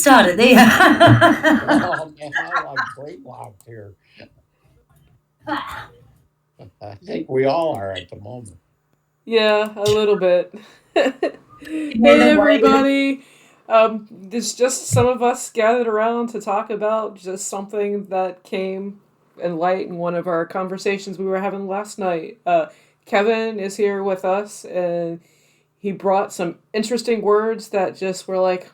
started there. Oh man, I like brainlocked here. I think we all are at the moment. Yeah, a little bit. Yeah, Hey, the way. everybody. There's just some of us gathered around to talk about just something that came in light in one of our conversations we were having last night. Kevin is here with us, and he brought some interesting words that just were like,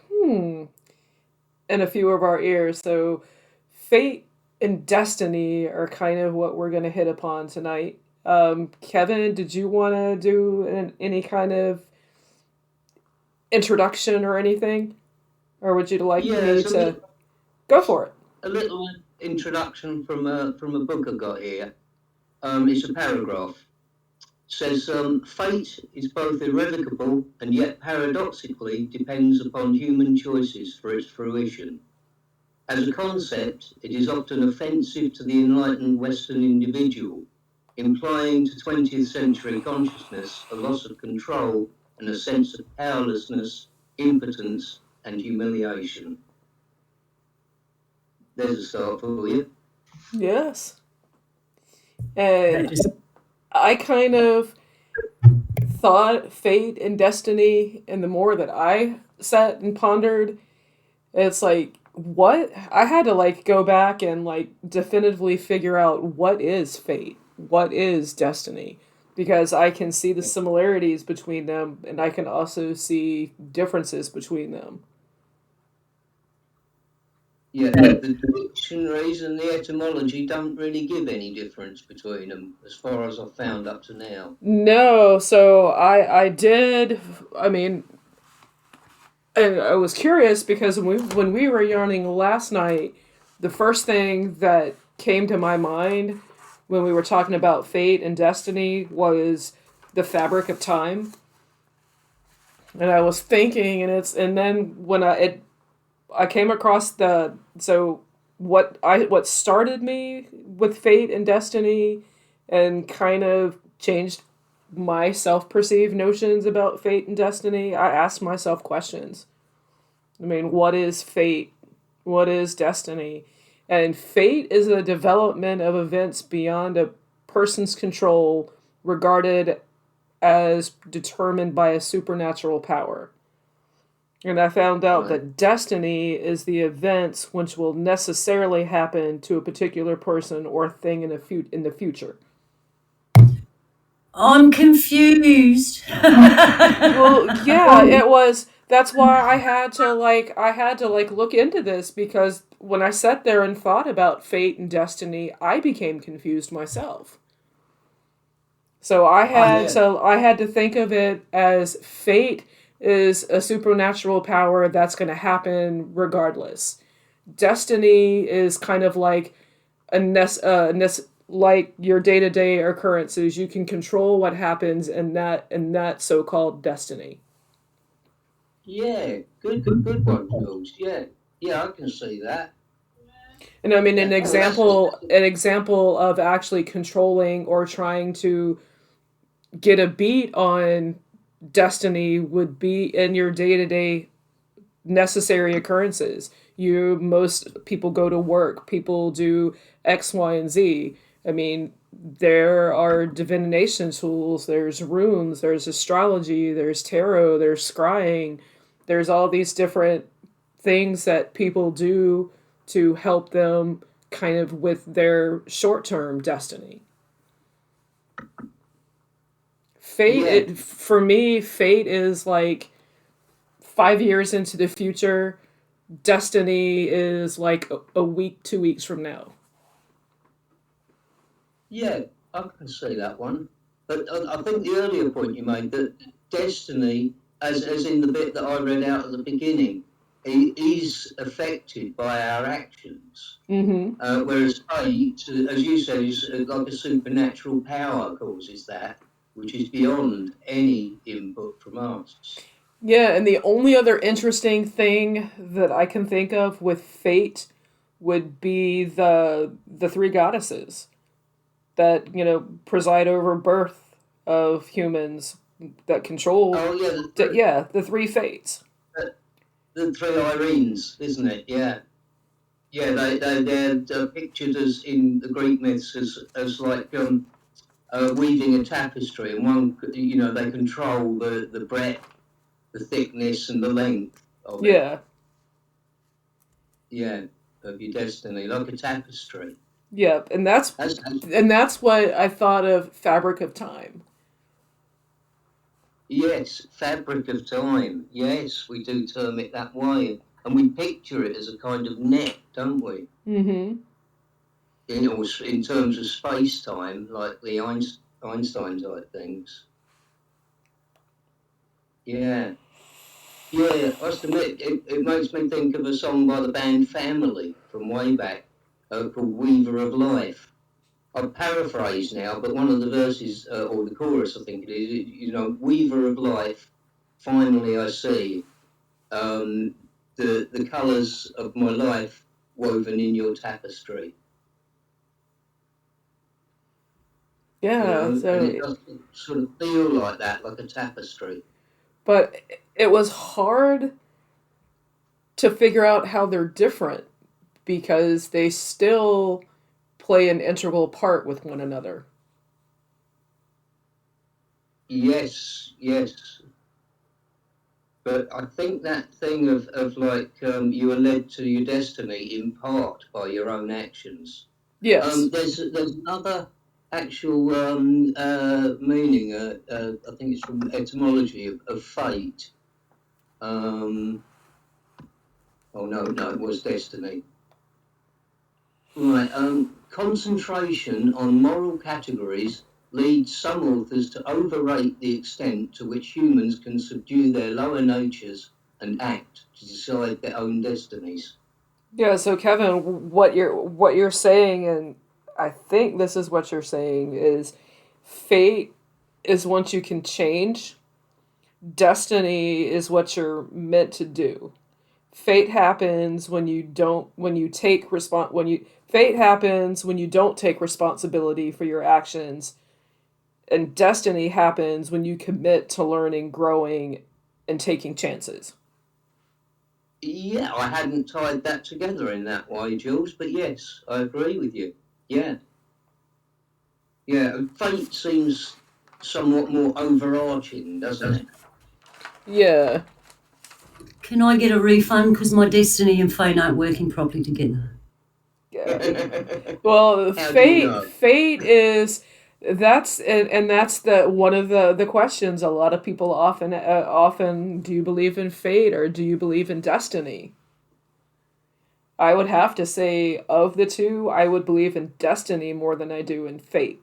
in a few of our ears. So, fate and destiny are kind of what we're going to hit upon tonight. Kevin, did you want to do any kind of introduction or anything? Or would you like Yeah, me to go for it? a little introduction from a book I got here. It's a paragraph. It says fate is both irrevocable and yet paradoxically depends upon human choices for its fruition. As a concept, it is often offensive to the enlightened Western individual, implying to 20th century consciousness a loss of control and a sense of powerlessness, impotence, and humiliation. There's a start for you. Yes. That And just I kind of thought fate and destiny, and the more that I sat and pondered, it's like, what? I had to like go back and like definitively figure out what is fate, what is destiny, because I can see the similarities between them and I can also see differences between them. Yeah, the dictionaries and the etymology don't really give any difference between them, as far as I've found up to now. No, so I did. I mean, and I was curious because when we were yarning last night, the first thing that came to my mind when we were talking about fate and destiny was the fabric of time. And I was thinking, and then when I came across the so what started me with fate and destiny, and kind of changed my self perceived notions about fate and destiny. I asked myself questions. I mean, what is fate? What is destiny? And fate is a development of events beyond a person's control, regarded as determined by a supernatural power. And I found out Right. that destiny is the events which will necessarily happen to a particular person or thing in the future. I'm confused. Well, yeah, it was. That's why I had to look into this, because when I sat there and thought about fate and destiny, I became confused myself. So I I had Yeah, so I had to think of it as fate is a supernatural power that's going to happen regardless. Destiny is kind of like like your day-to-day occurrences. You can control what happens in that so-called destiny. yeah, good one, Jules. Yeah, yeah, I can see that. And I mean, Yeah, well, an example of actually controlling or trying to get a beat on destiny would be in your day-to-day necessary occurrences. Most people go to work, people do X, Y, and Z. I mean, there are divination tools, there's runes, there's astrology, there's tarot, there's scrying, there's all these different things that people do to help them kind of with their short-term destiny. yeah, For me, fate is like 5 years into the future. Destiny is like a week, 2 weeks from now. yeah, I can see that one. But I think the earlier point you made, that destiny, as in the bit that I read out at the beginning, is affected by our actions. Mm-hmm. Whereas fate, as you said, is like a supernatural power causes that, which is beyond any input from us. Yeah, and the only other interesting thing that I can think of with fate would be the three goddesses that preside over birth of humans, that control. Oh yeah, Yeah, the three fates. the, the three Irines, isn't it? Yeah. Yeah, they're pictured as in the Greek myths as like weaving a tapestry, and one, they control the breadth, the thickness, and the length of it. Yeah. Yeah, of your destiny, like a tapestry. Yep. And that's what I thought of Fabric of Time. Yes, fabric of time. Yes, we do term it that way, and we picture it as a kind of net, don't we? Mm-hmm. In terms of space time, like the Einstein type things. Yeah. Yeah, I must admit, it makes me think of a song by the band Family from way back, called Weaver of Life. I paraphrase now, but one of the verses, or the chorus, I think it is, Weaver of Life, finally I see the colours of my life woven in your tapestry. Yeah. And So, it does sort of feel like that, like a tapestry. but it was hard to figure out how they're different because they still play an integral part with one another. Yes, yes. But I think that thing of like you are led to your destiny in part by your own actions. Yes. There's another actual meaning. I think it's from etymology of fate. Um, oh no, it was destiny. Right. Concentration on moral categories leads some authors to overrate the extent to which humans can subdue their lower natures and act to decide their own destinies. Yeah, so Kevin, what you're saying, and I think this is what you're saying, is fate is what you can change. Destiny is what you're meant to do. Fate happens when you don't when you take respon when you fate happens when you don't take responsibility for your actions, and destiny happens when you commit to learning, growing, and taking chances. Yeah, I hadn't tied that together in that way, Jules, but yes, I agree with you. Yeah, yeah. Fate seems somewhat more overarching, doesn't it? Yeah. Can I get a refund because my destiny and fate aren't working properly together? Yeah. Well, How do you fate know? fate is and that's the one of the questions a lot of people often, do you believe in fate or do you believe in destiny? I would have to say of the two, I would believe in destiny more than I do in fate.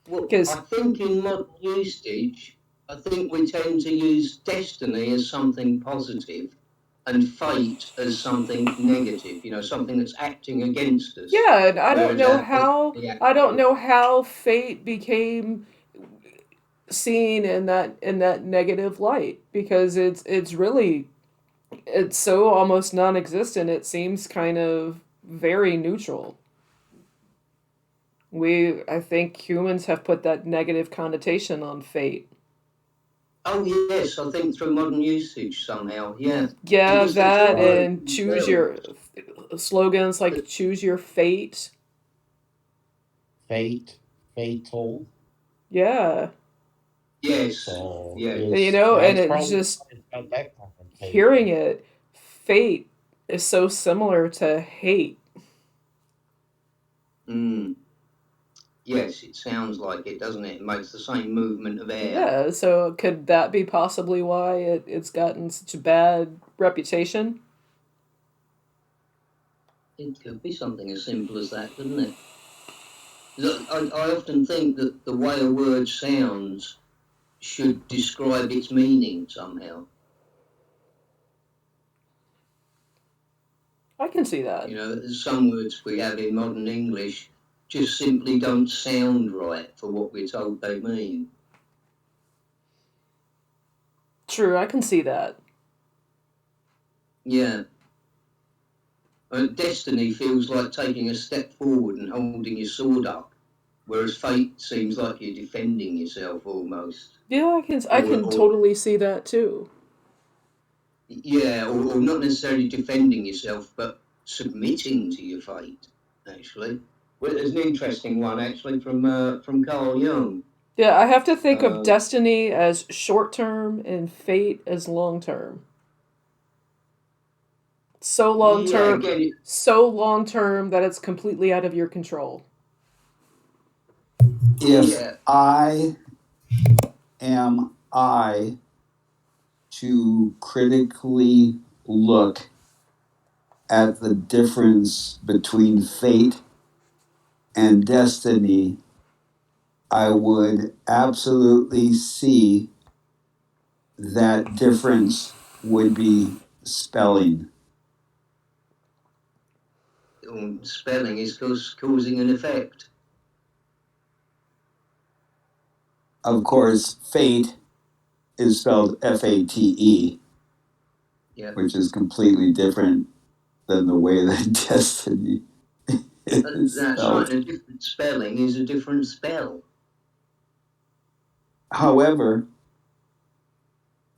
Well, I Cuz think in modern usage, I think we tend to use destiny as something positive and fate as something negative, something that's acting against us. yeah, and Whereas our destiny I don't actually, know how fate became seen in that negative light because it's so almost non-existent. It seems kind of very neutral. I think humans have put that negative connotation on fate. oh yes, I think through modern usage somehow, yeah, Yeah, because the that two words and choose your themselves, slogans like the- choose your fate. Fate, fatal. Yeah. yes, So yes, You it's know, and that's it's probably just why it's got that hearing connotation. it, fate is so similar to hate. mm, yes, it sounds like it, doesn't it? It makes the same movement of air. Yeah, so could that be possibly why it's gotten such a bad reputation? It could be something as simple as that, couldn't it? 'Cause I often think that the way a word sounds should describe its meaning somehow. I can see that. Some words we have in modern English just simply don't sound right for what we're told they mean. True, I can see that. Yeah. Destiny feels like taking a step forward and holding your sword up, whereas fate seems like you're defending yourself almost. Yeah, I can Or, I can or totally see that too. Yeah, or not necessarily defending yourself, but submitting to your fate. Actually, well, there's an interesting one actually from Carl Jung. Yeah, I have to think of Um, destiny as short term and fate as long term. So long yeah, term, again, so long term that it's completely out of your control. If yeah, I am I to critically look at the difference between fate and destiny, I would absolutely see that difference would be spelling. spelling is causing an effect. Of course, fate is spelled Fate, Yeah, which is completely different than the way that destiny is that's right. spelled. And a different spelling is a different spell. However,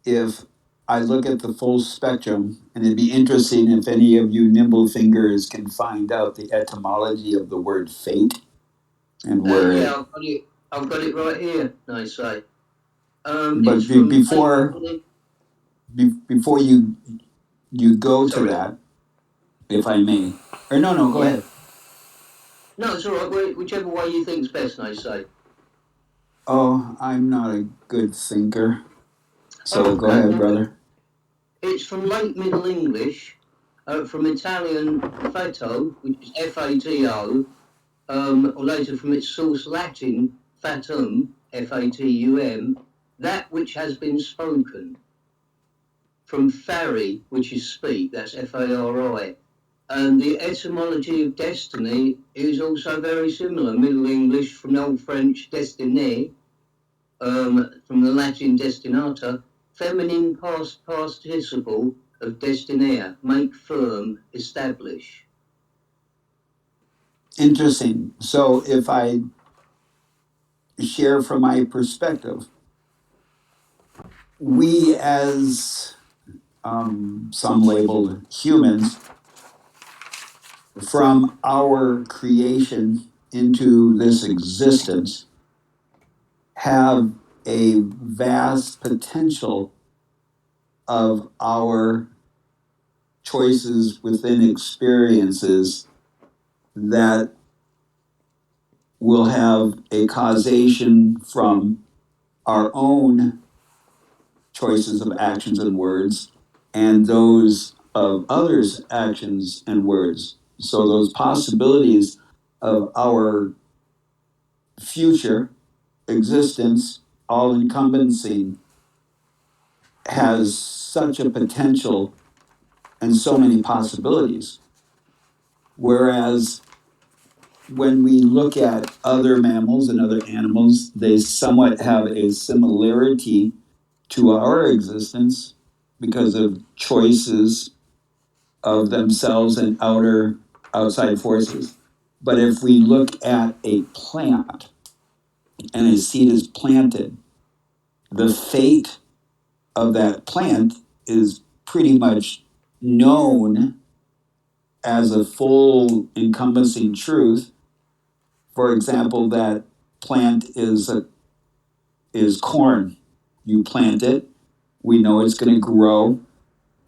if I look at the full spectrum, and it'd be interesting if any of you nimble fingers can find out the etymology of the word fate and where Yeah, it. I've got it. I've got it right here. I say. But It's from before you go to sorry. that, if I may, or no, go Yeah. ahead. No, it's all right. Whichever way you think's best. I say. Oh, I'm not a good thinker, so go Okay. ahead, Well, brother. it's from late Middle English, from Italian fato, which is fato, or later from its source Latin fatum, fatum, that which has been spoken. From fari, which is speak, that's fari. And the etymology of destiny is also very similar. Middle English from Old French destiné, from the Latin destinata, feminine past participle of destinare, make firm, establish. Interesting. So if I share from my perspective, we as some labeled humans, from our creation into this existence, have a vast potential of our choices within experiences that will have a causation from our own choices of actions and words and those of others' actions and words. So those possibilities of our future existence, all encompassing, has such a potential and so many possibilities. Whereas when we look at other mammals and other animals, they somewhat have a similarity to our existence because of choices of themselves and outside forces. But if we look at a plant and a seed is planted, the fate of that plant is pretty much known as a full encompassing truth. For example, that plant is corn. You plant it, we know it's going to grow,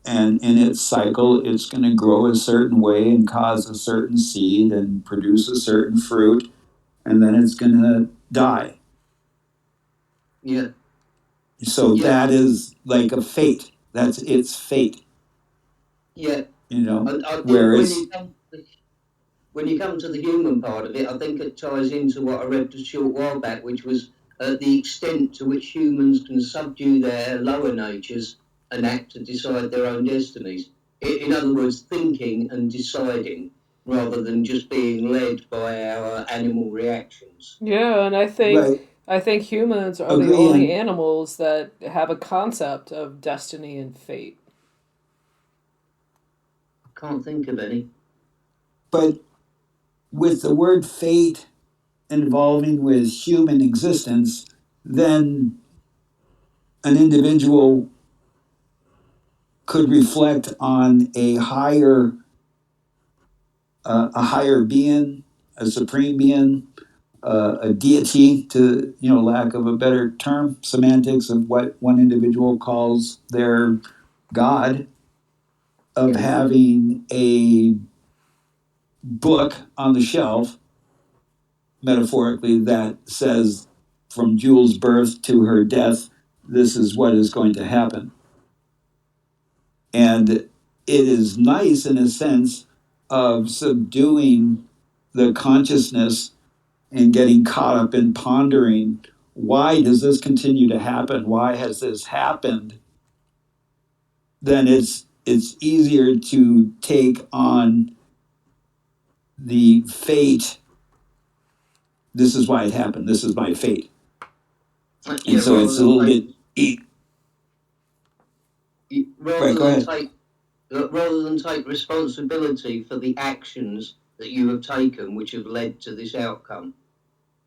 and in its cycle, it's going to grow a certain way and cause a certain seed and produce a certain fruit, and then it's going to die. Yeah, So yeah, that is like a fate. That's its fate, yeah. I think Whereas, when you come to the human part of it, I think it ties into what I read a short while back, which was the extent to which humans can subdue their lower natures and act to decide their own destinies. In other words, thinking and deciding rather than just being led by our animal reactions. Yeah, and right, I think humans are the agree, only and animals that have a concept of destiny and fate. I can't think of any. but with the word fate involving with human existence, then an individual could reflect on a higher being, a supreme being, a deity, to lack of a better term, semantics of what one individual calls their God, of having a book on the shelf, metaphorically, that says from Jules' birth to her death, this is what is going to happen. And it is nice in a sense of subduing the consciousness and getting caught up in pondering, why does this continue to happen? Why has this happened? Then it's easier to take on the fate. This is why it happened. This is my fate. And so it's a little bit rather go than ahead. rather than take responsibility for the actions that you have taken which have led to this outcome.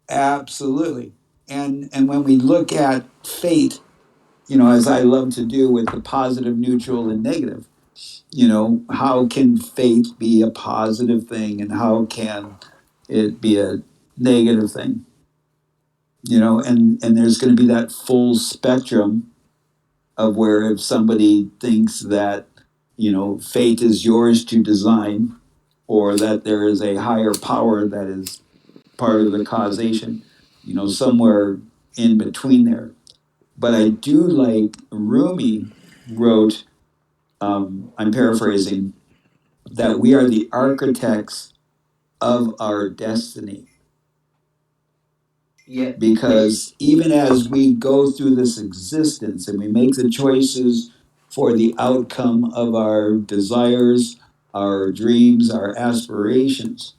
Absolutely. And when we look at fate, as I love to do with the positive, neutral, and negative, how can fate be a positive thing and how can it be a negative thing? And there's going to be that full spectrum of where, if somebody thinks that, fate is yours to design, or that there is a higher power that is part of the causation, somewhere in between there. But I do like Rumi wrote, I'm paraphrasing, that we are the architects of our destiny. Yeah. Because even as we go through this existence and we make the choices for the outcome of our desires, our dreams, our aspirations,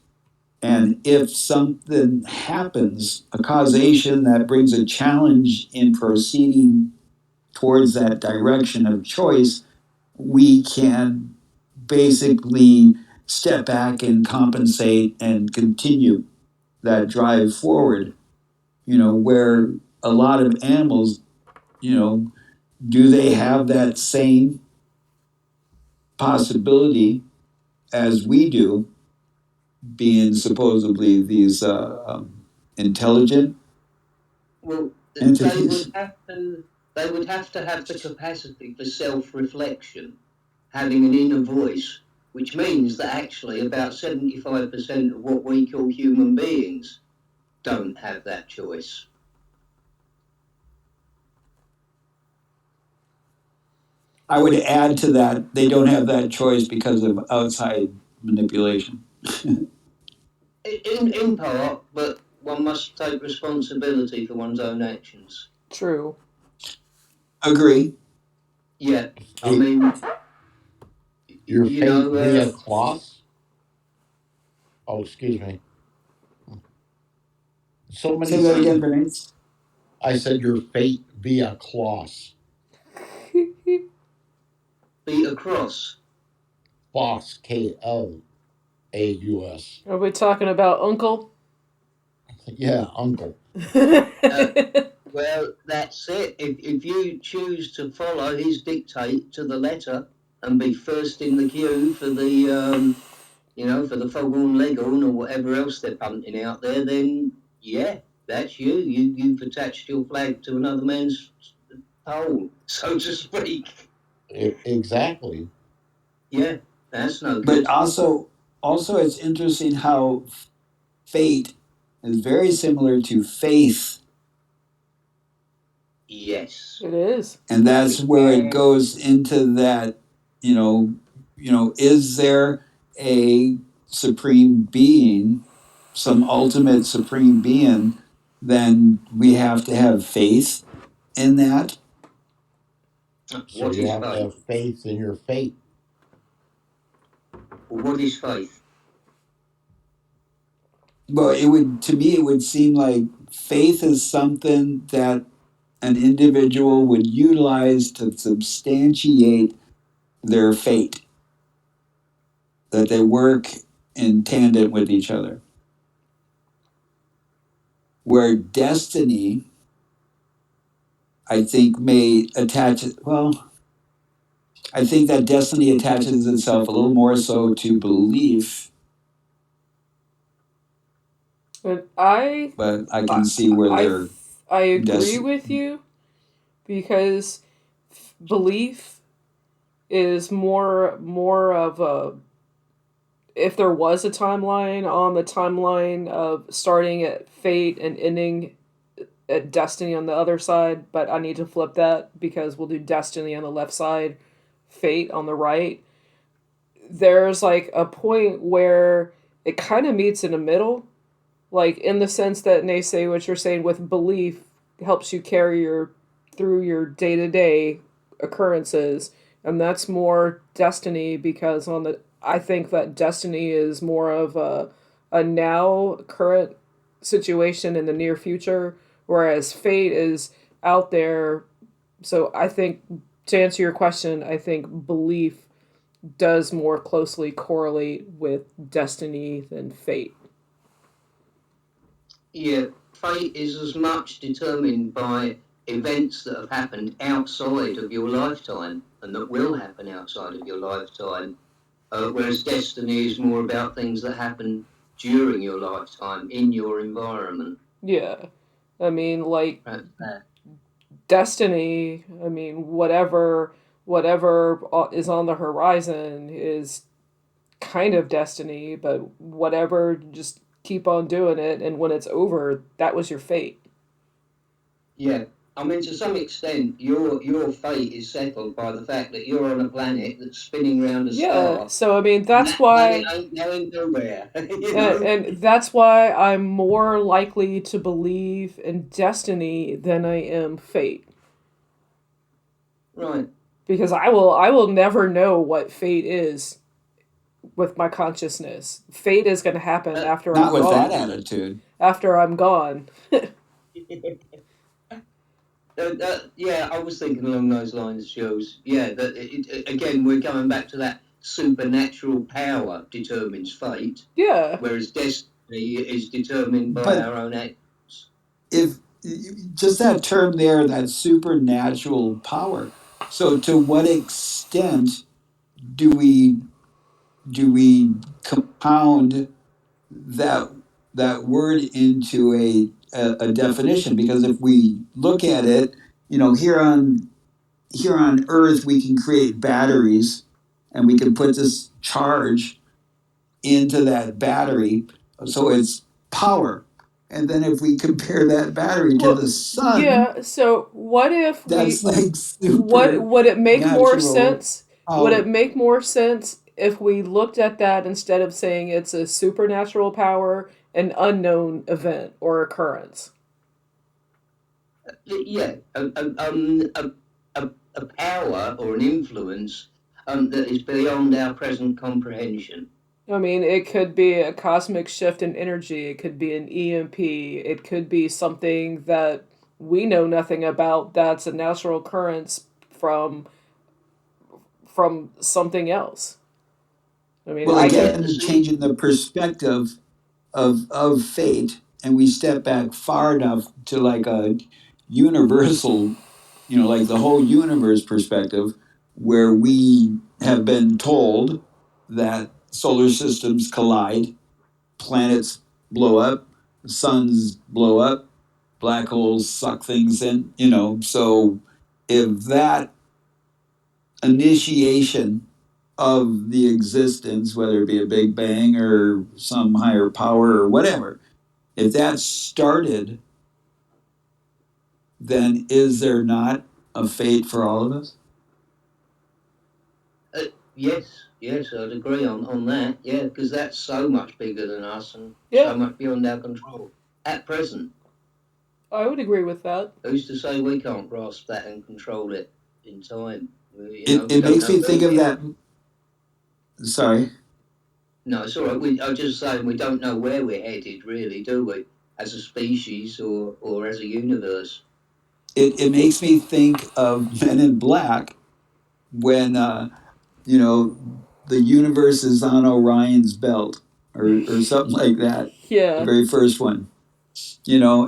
and if something happens, a causation that brings a challenge in proceeding towards that direction of choice, we can basically step back and compensate and continue that drive forward. Where a lot of animals, do they have that same possibility as we do, being supposedly these intelligent entities? They would have to have the capacity for self-reflection, having an inner voice, which means that actually about 75% of what we call human beings don't have that choice. I would add to that, they don't have that choice because of outside manipulation. In part, but one must take responsibility for one's own actions. True. Agree. Yeah, I mean, Your fate via cloth. Oh, excuse me. So many. Say that again, Bernice. I said your fate via cloth. beat across. Kloss, Klaus. Are we talking about Uncle? Yeah, uncle. Well, that's it. If you choose to follow his dictate to the letter and be first in the queue for the for the foghorn leghorn or whatever else they're punting out there, then yeah, that's you. You've attached your flag to another man's pole, so to speak. Exactly. Yeah, that's no But good. also it's interesting how fate is very similar to faith. Yes. It is. And that's where it goes into that, is there a supreme being, some ultimate supreme being? Then we have to have faith in that. So you have to have faith in your fate. What is faith? Well, it would seem like faith is something that an individual would utilize to substantiate their fate, that they work in tandem with each other. Where destiny, I think, may attach, well, I think that destiny attaches itself a little more so to belief, But I but I I can see where I, they're I agree des- with you because belief is more of a, if there was a timeline on the timeline of starting at fate and ending at destiny on the other side, but I need to flip that because we'll do destiny on the left side, fate on the right. There's like a point where it kind of meets in the middle, like in the sense that naysay what you're saying with belief helps you carry your through your day-to-day occurrences, and that's more destiny because on the I think that destiny is more of a now current situation in the near future, whereas fate is out there. So I think, to answer your question, I think belief does more closely correlate with destiny than fate. Yeah, fate is as much determined by events that have happened outside of your lifetime and that will happen outside of your lifetime, whereas destiny is more about things that happen during your lifetime in your environment. Yeah. I mean, like Perhaps that. destiny, I mean, whatever is on the horizon is kind of destiny, but whatever, just keep on doing it, and when it's over, that was your fate. Yeah, I mean, to some extent, your fate is settled by the fact that you're on a planet that's spinning around a Yeah, star, so I mean, and that's that planet why ain't going nowhere. and that's why I'm more likely to believe in destiny than I am fate. Right. Because I will never know what fate is with my consciousness. Fate is going to happen Uh, after not I'm with that gone. attitude. After I'm gone. yeah, I was thinking along those lines, Jules. Yeah, that again, we're going back to that supernatural power determines fate, Yeah. whereas destiny is determined by But our own acts. if just that term there, that supernatural power. So to what extent do we compound that word into a definition? Because if we look at it, here on Earth, we can create batteries, and we can put this charge into that battery, so it's power. And then if we compare that battery to Well, the sun, yeah. So what if that's we like what would it make more supernatural sense? Would it power. make more sense if we looked at that instead of saying it's a supernatural power, an unknown event or occurrence? Yeah, a power or an influence that is beyond our present comprehension. I mean, it could be a cosmic shift in energy, it could be an EMP, it could be something that we know nothing about that's a natural occurrence from something else. I mean, Well, I Yeah, could again, changing the perspective of fate, and we step back far enough to like a universal, like the whole universe perspective, where we have been told that solar systems collide, planets blow up, suns blow up, black holes suck things in, so if that initiation of the existence, whether it be a big bang or some higher power or whatever, if that started, then is there not a fate for all of us? uh, yes, I'd agree on that. Yeah, because that's so much bigger than us and yeah, so much beyond our control at present. I would agree with that. Who's to say we can't grasp that and control it in time? We It don't makes know me where think we're of headed. that. Sorry. No, it's all right. I was just saying we don't know where we're headed, really, do we? As a species or as a universe. It makes me think of Men in Black when you know the universe is on Orion's belt, or something like that. The Yeah. very first one,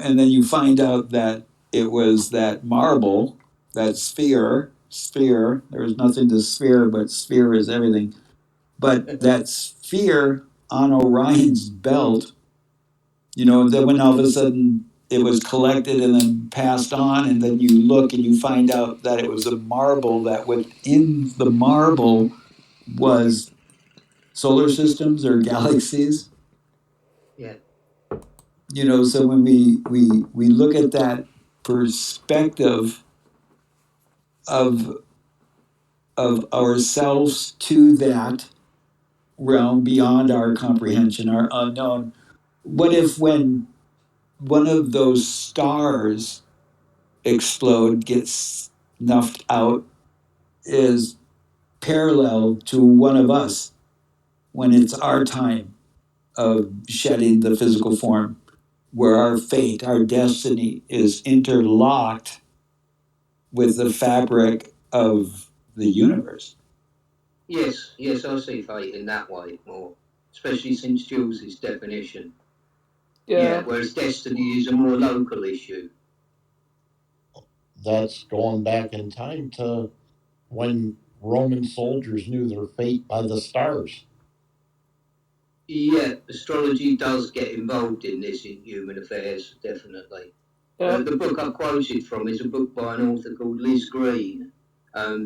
and then you find out that it was that marble, that sphere, sphere. There's nothing to sphere, but sphere is everything. But that sphere on Orion's belt, then when all of a sudden it was collected and then passed on, and then you look and you find out that it was a marble, that within the marble was solar systems or galaxies. Yeah. So when we look at that perspective of ourselves to that realm beyond our comprehension, our unknown, what if when one of those stars explode, gets snuffed out, is parallel to one of us when it's our time of shedding the physical form, where our fate, our destiny is interlocked with the fabric of the universe. Yes, I see fate in that way more, especially since Jules's definition. Yeah. Whereas destiny is a more local issue. That's going back in time to when Roman soldiers knew their fate by the stars. Yeah, astrology does get involved in this in human affairs, definitely. Yep. The book I quoted from is a book by an author called Liz Green.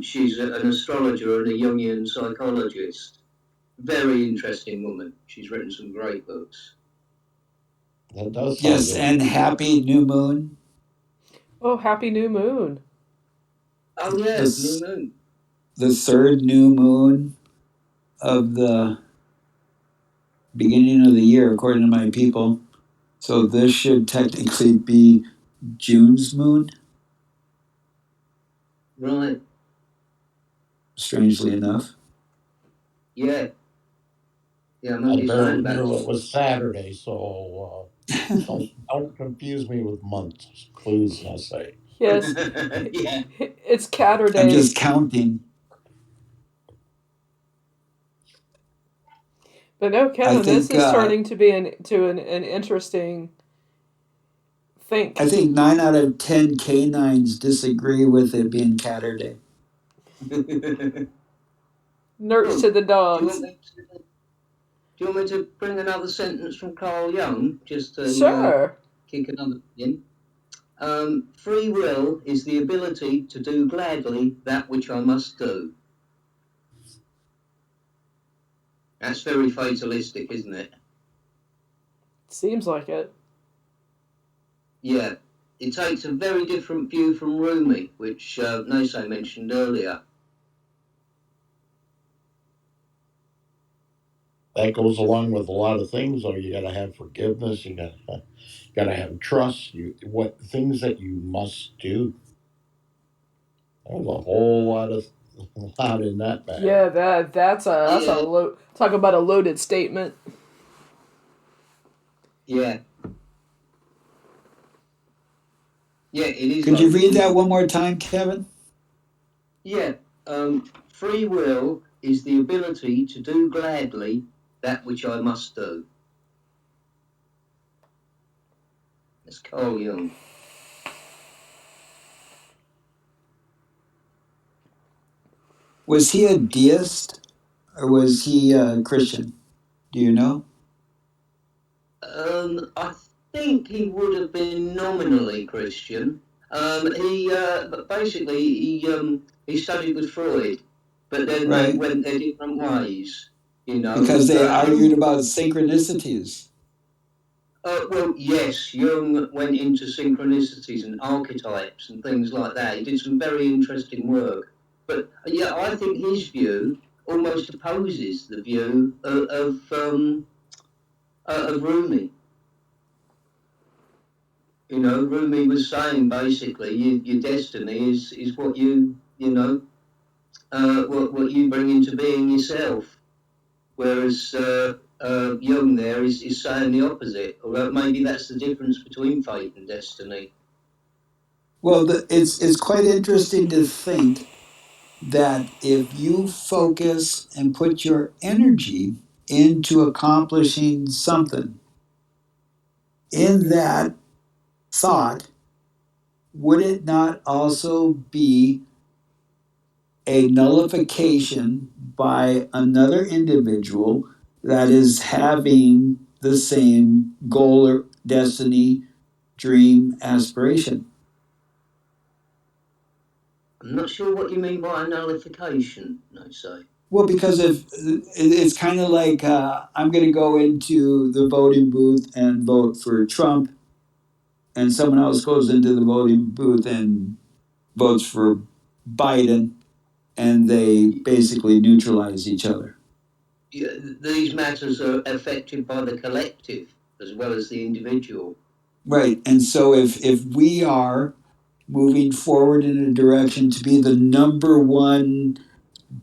She's an astrologer and a Jungian psychologist. Very interesting woman. She's written some great books. That does sound Yes, good. and happy new moon. Oh, happy new moon. Oh yeah, This- New Moon. The third new moon of the beginning of the year, according to my people. So this should technically be June's moon, Right. strangely enough. Yeah. Yeah, I I remember you saying barely about knew it. it was Saturday, so don't confuse me with months, please. I say. Yes. Yeah. It's Catter I'm Day. just counting. But no, Kevin, this think, is turning to be an interesting think. I think 9 out of 10 canines disagree with it being Catter Day. Nerds to the dogs. Do you want me to bring another sentence from Carl Jung, just to Sure. kick another in? Free will is the ability to do gladly that which I must do. That's very fatalistic, isn't it? Seems like it. Yeah. It takes a very different view from Rumi, which Nase mentioned earlier. That goes along with a lot of things, though. You got to have forgiveness. You got to have trust. What things that you must do. There's a whole lot in that bag. Yeah, that's a talk about a loaded statement. Yeah. Yeah, it is. Could you read that one more time, Kevin? Yeah. Free will is the ability to do gladly that which I must do. That's Carl Jung. Was he a deist or was he a Christian? Do you know? I think he would have been nominally Christian. But basically he studied with Freud, but then they Right. went their different ways. Because they argued about synchronicities. Well, yes, Jung went into synchronicities and archetypes and things like that. He did some very interesting work. But yeah, I think his view almost opposes the view of Rumi. Rumi was saying basically your destiny is what what you bring into being yourself. Whereas Jung there is saying the opposite. Or maybe that's the difference between fate and destiny. Well, it's quite interesting to think that if you focus and put your energy into accomplishing something, in that thought, would it not also be a nullification by another individual that is having the same goal or destiny, dream, aspiration. I'm not sure what you mean by a nullification, no say. Well, because if it's kind of like I'm going to go into the voting booth and vote for Trump, and someone else goes into the voting booth and votes for Biden, and they basically neutralize each other. Yeah, these matters are affected by the collective as well as the individual. Right. And so if we are moving forward in a direction to be the number one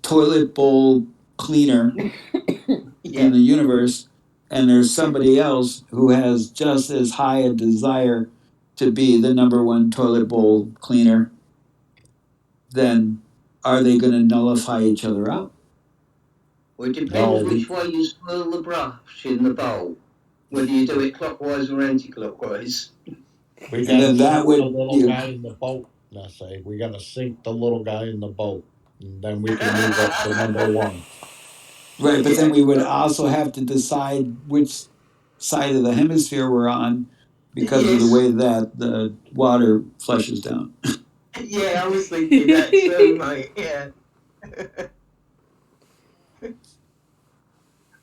toilet bowl cleaner Yeah. in the universe, and there's somebody else who has just as high a desire to be the number one toilet bowl cleaner, then are they going to nullify each other out? Well, it depends No, which way you swirl the brush in the bowl, whether you do it clockwise or anti-clockwise. we And got to then that sink the would little guy in the boat. I say we got to sink the little guy in the boat, and then we can move up to number one. right, but then Yeah. we would also have to decide which side of the hemisphere we're on because of the Yes. way that the water flushes down. Yeah, I was thinking that too, mate. Yeah.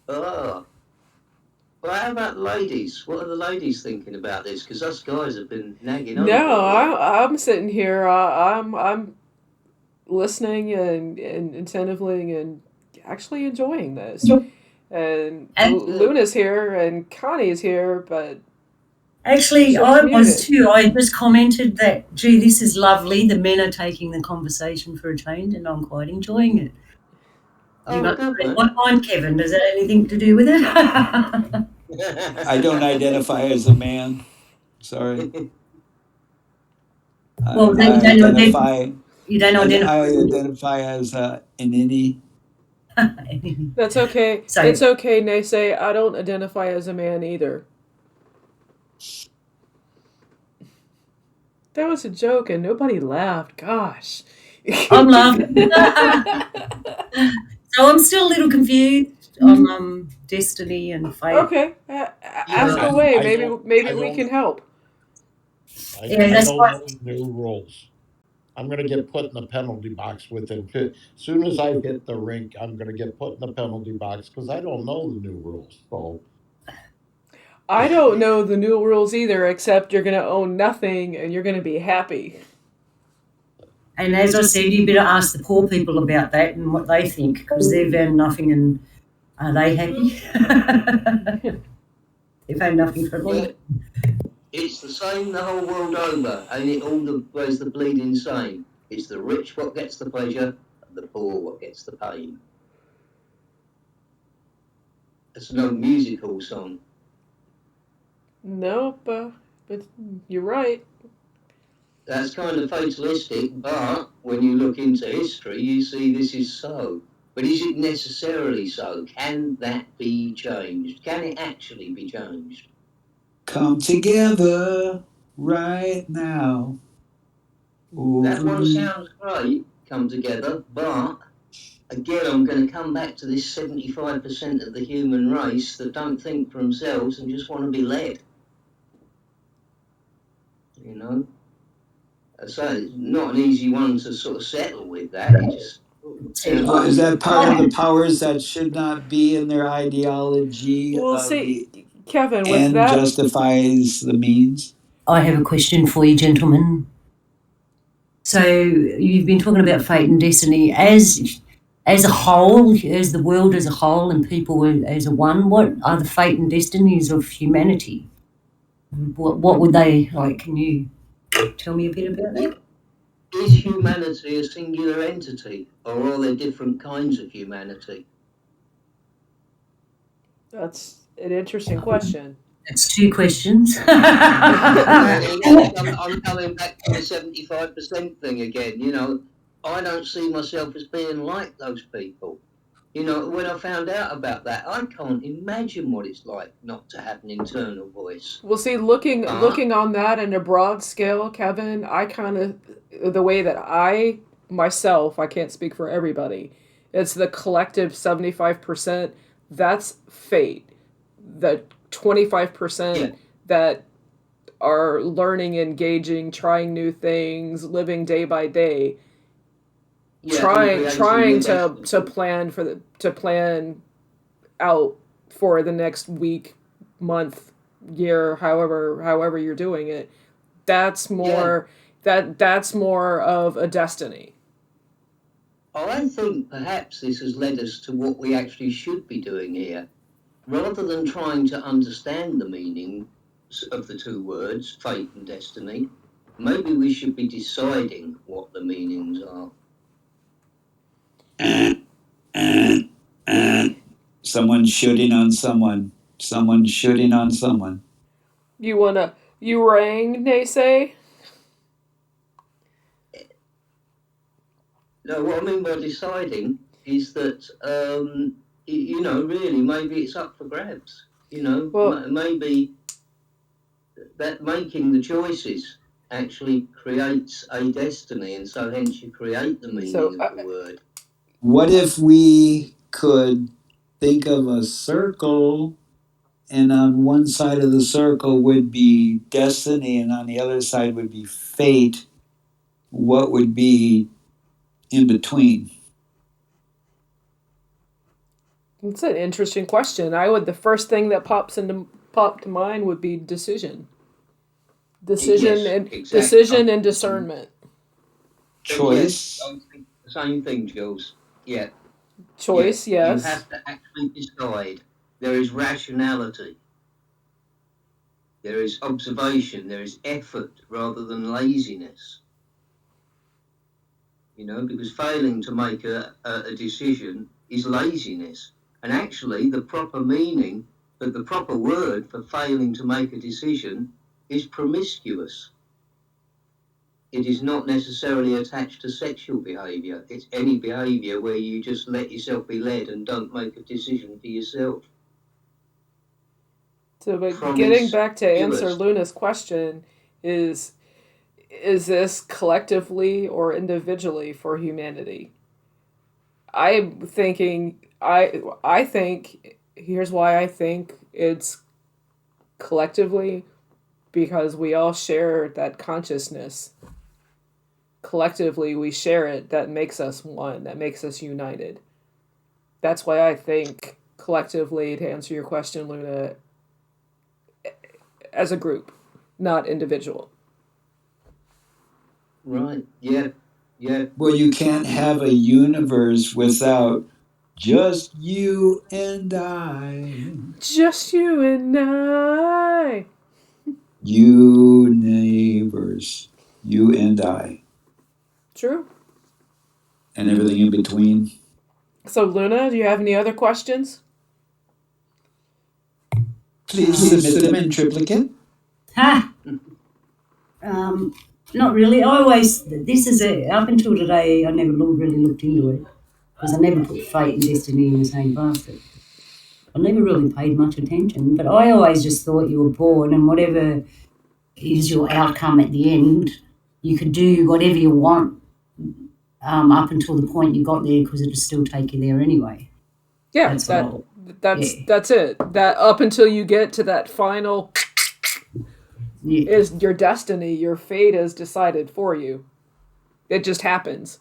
Oh. Well, how about ladies? What are the ladies thinking about this? Because us guys have been nagging on a No, bit here. I'm sitting here. I'm listening and attentively and actually enjoying this. And And Luna's here and Connie's here, but actually, she's I was muted. too. I just commented that, gee, this is lovely. The men are taking the conversation for a change, and I'm quite enjoying it. You Oh, must good read man. my mind, Kevin. Does that have anything to do with it? I don't identify as a man. Sorry. Well, then I identify. you don't I identify. identify as an innie. That's okay. So, It's okay, Naysay. I don't identify as a man either. That was a joke and nobody laughed. Gosh. I'm laughing. So I'm still a little confused on destiny and fate. Okay, ask Uh, away. I don't. Maybe I we don't. can help. yeah, I that's don't why. know the new rules. I'm going to get put in the penalty box within. As soon as I hit the rink, I'm going to get put in the penalty box because I don't know the new rules. So I don't know the new rules either, except you're gonna own nothing and you're gonna be happy. And as I said, you better ask the poor people about that and what they think because they've earned nothing and are they happy? They've had nothing for a long Yeah, time. it's the same the whole world over, and it all the ways the bleeding same. It's the rich what gets the pleasure, and the poor what gets the pain. It's no musical song. Nope, but you're right. That's kind of fatalistic, but when you look into history, you see this is so. But is it necessarily so? Can that be changed? Can it actually be changed? Come together right now. That Over one me. sounds great, come together, but again, I'm going to come back to this 75% of the human race that don't think for themselves and just want to be led. You know? So it's not an easy one to sort of settle with that. It just sounds Well, like is a that part of the powers that should not be in their ideology Well, of see, the Kevin, with end that, justifies the means? I have a question for you, gentlemen. So you've been talking about fate and destiny as a whole, as the world as a whole, and people as a one. What are the fate and destinies of humanity? What would they like? Can you tell me a bit about that? is humanity a singular entity, or are there different kinds of humanity? that's an interesting question. That's two questions. I'm coming back to the 75% thing again. You know, I don't see myself as being like those people. You know, when I found out about that, I can't imagine what it's like not to have an internal voice. Well, see, looking But on that in a broad scale, Kevin, I kind of the way that I myself, I can't speak for everybody. It's the collective 75%. That's fate. The 25% Yeah, that are learning, engaging, trying new things, living day by day, yeah, and creating trying their to destiny. plan to plan out for the next week, month, year, however you're doing it. That's Yeah, more that's more of a destiny. I think perhaps this has led us to what we actually should be doing here. Rather than trying to understand the meaning of the two words, fate and destiny, maybe we should be deciding what the meanings are. Someone shooting on someone. Someone shooting on someone. You rang, naysay? No, what I mean by deciding is that, really, maybe it's up for grabs. Well, Maybe that making the choices actually creates a destiny, and so hence you create the so meaning of the word. What if we could think of a circle, and on one side of the circle would be destiny and on the other side would be fate? What would be in between? it's an interesting question. The first thing that popped to mind would be decision. Yes, exactly. Decision and discernment. Yes, Choice. I think the same thing, Jules. Yeah, yeah. Choice, You yes. have to actually decide. There is rationality. There is observation. There is effort rather than laziness. Because failing to make a decision is laziness. And actually, the proper meaning, but the proper word for failing to make a decision is promiscuous. It is not necessarily attached to sexual behaviour. It's any behaviour where you just let yourself be led and don't make a decision for yourself. So, but getting back to answer Promiscuous. Luna's question, is is this collectively or individually for humanity? I'm thinking I think here's why I think it's collectively, because we all share that consciousness. Collectively we share it, that makes us one, that makes us united. That's why I think collectively, to answer your question, Luna, as a group, not individual. Right. Yeah. Yeah. Well, you can't have a universe without just you and I. Just you and I. Universe. You and I. True. And everything in between. So, Luna, do you have any other questions? Please submit them in triplicate. Ha! Not really. This is up until today, I never really looked into it because I never put fate and destiny in the same basket. I never really paid much attention, but I always just thought you were born and whatever is your outcome at the end, you could do whatever you want up until the point you got there because it'll still take you there anyway. Yeah, That's what I, yeah. that's it. That up until you get to that final Yeah. is your destiny, your fate is decided for you. It just happens.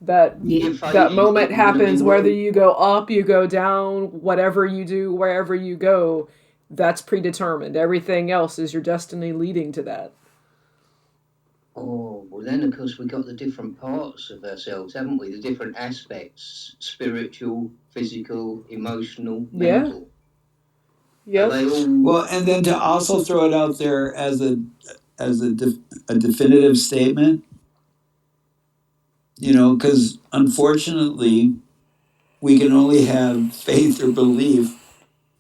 That Yeah. that moment happens whether you go up, you go down, whatever you do, wherever you go, that's predetermined. Everything else is your destiny leading to that. Oh, well, then, of course, we've got the different parts of ourselves, haven't we? The different aspects: spiritual, physical, emotional, Yeah. mental. Are Yep. they all? Well, and then to also throw it out there as a definitive statement, because unfortunately, we can only have faith or belief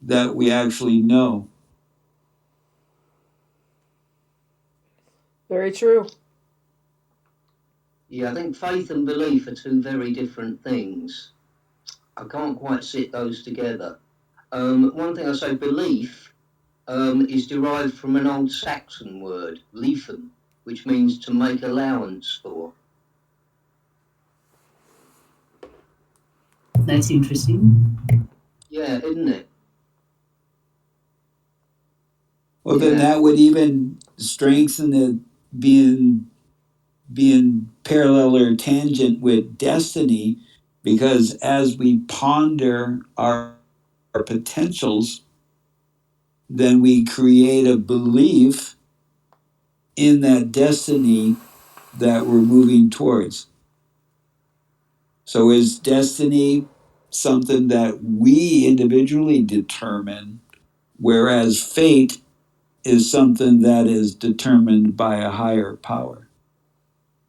that we actually know. Very true. Yeah, I think faith and belief are two very different things. I can't quite sit those together. One thing I say, belief is derived from an old Saxon word, liefen, which means to make allowance for. That's interesting. Yeah, isn't it? Well, then Yeah. that would even strengthen it being parallel or tangent with destiny, because as we ponder our potentials, then we create a belief in that destiny that we're moving towards. So is destiny something that we individually determine, whereas fate is something that is determined by a higher power?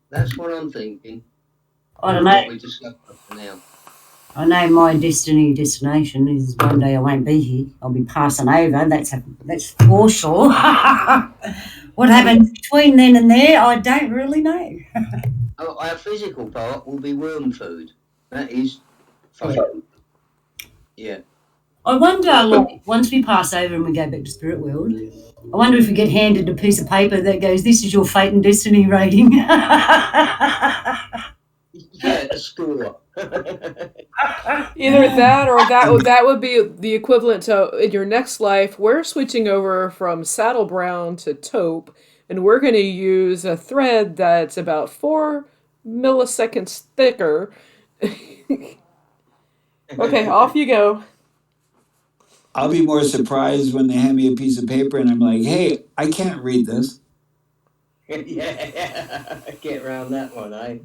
That's what I'm thinking. I don't From know. what we discussed up to now. I know my destination is one day I won't be here. I'll be passing over. That's for sure. What happens between then and there, I don't really know. Our physical part will be worm food. That is fate. Yeah. I wonder, like, once we pass over and we go back to spirit world, I wonder if we get handed a piece of paper that goes, "This is your fate and destiny rating." Yeah, a score. Either that or that would be the equivalent to in your next life, we're switching over from saddle brown to taupe, and we're going to use a thread that's about 4 milliseconds thicker. Okay, off you go. I'll be more surprised when they hand me a piece of paper and I'm like, hey, I can't read this. Yeah, get around that one, eh?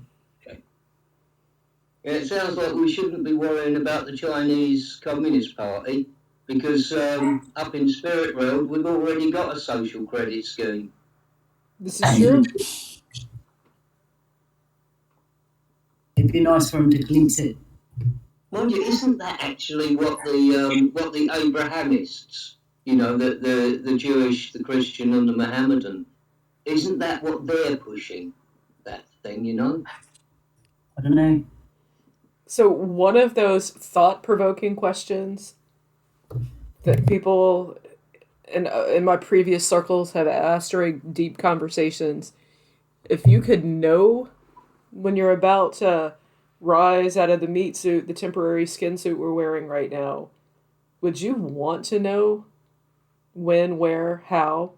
Yeah, it sounds like we shouldn't be worrying about the Chinese Communist Party because up in Spirit World we've already got a social credit scheme. This is true. It'd be nice for them to glimpse it. Mind you, isn't that actually what the Abrahamists, you know, the Jewish, the Christian, and the Mohammedan, isn't that what they're pushing? That thing, you know. I don't know. So one of those thought-provoking questions that people in my previous circles have asked during deep conversations: if you could know when you're about to rise out of the meat suit, the temporary skin suit we're wearing right now, would you want to know when, where, how?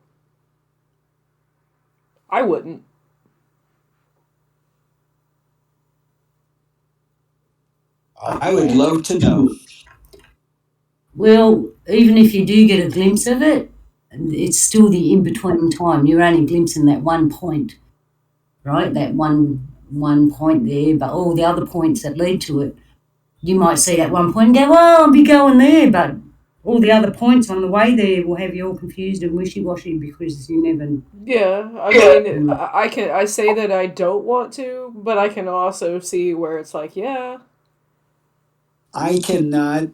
I wouldn't. I would love to know. Well, even if you do get a glimpse of it, it's still the in-between time. You're only glimpsing that one point, right? That one point there, but all the other points that lead to it, you might see that one point and go, "Well, I'll be going there," but all the other points on the way there will have you all confused and wishy-washy because you never. Yeah, I mean, I say that I don't want to, but I can also see where it's like, yeah. I cannot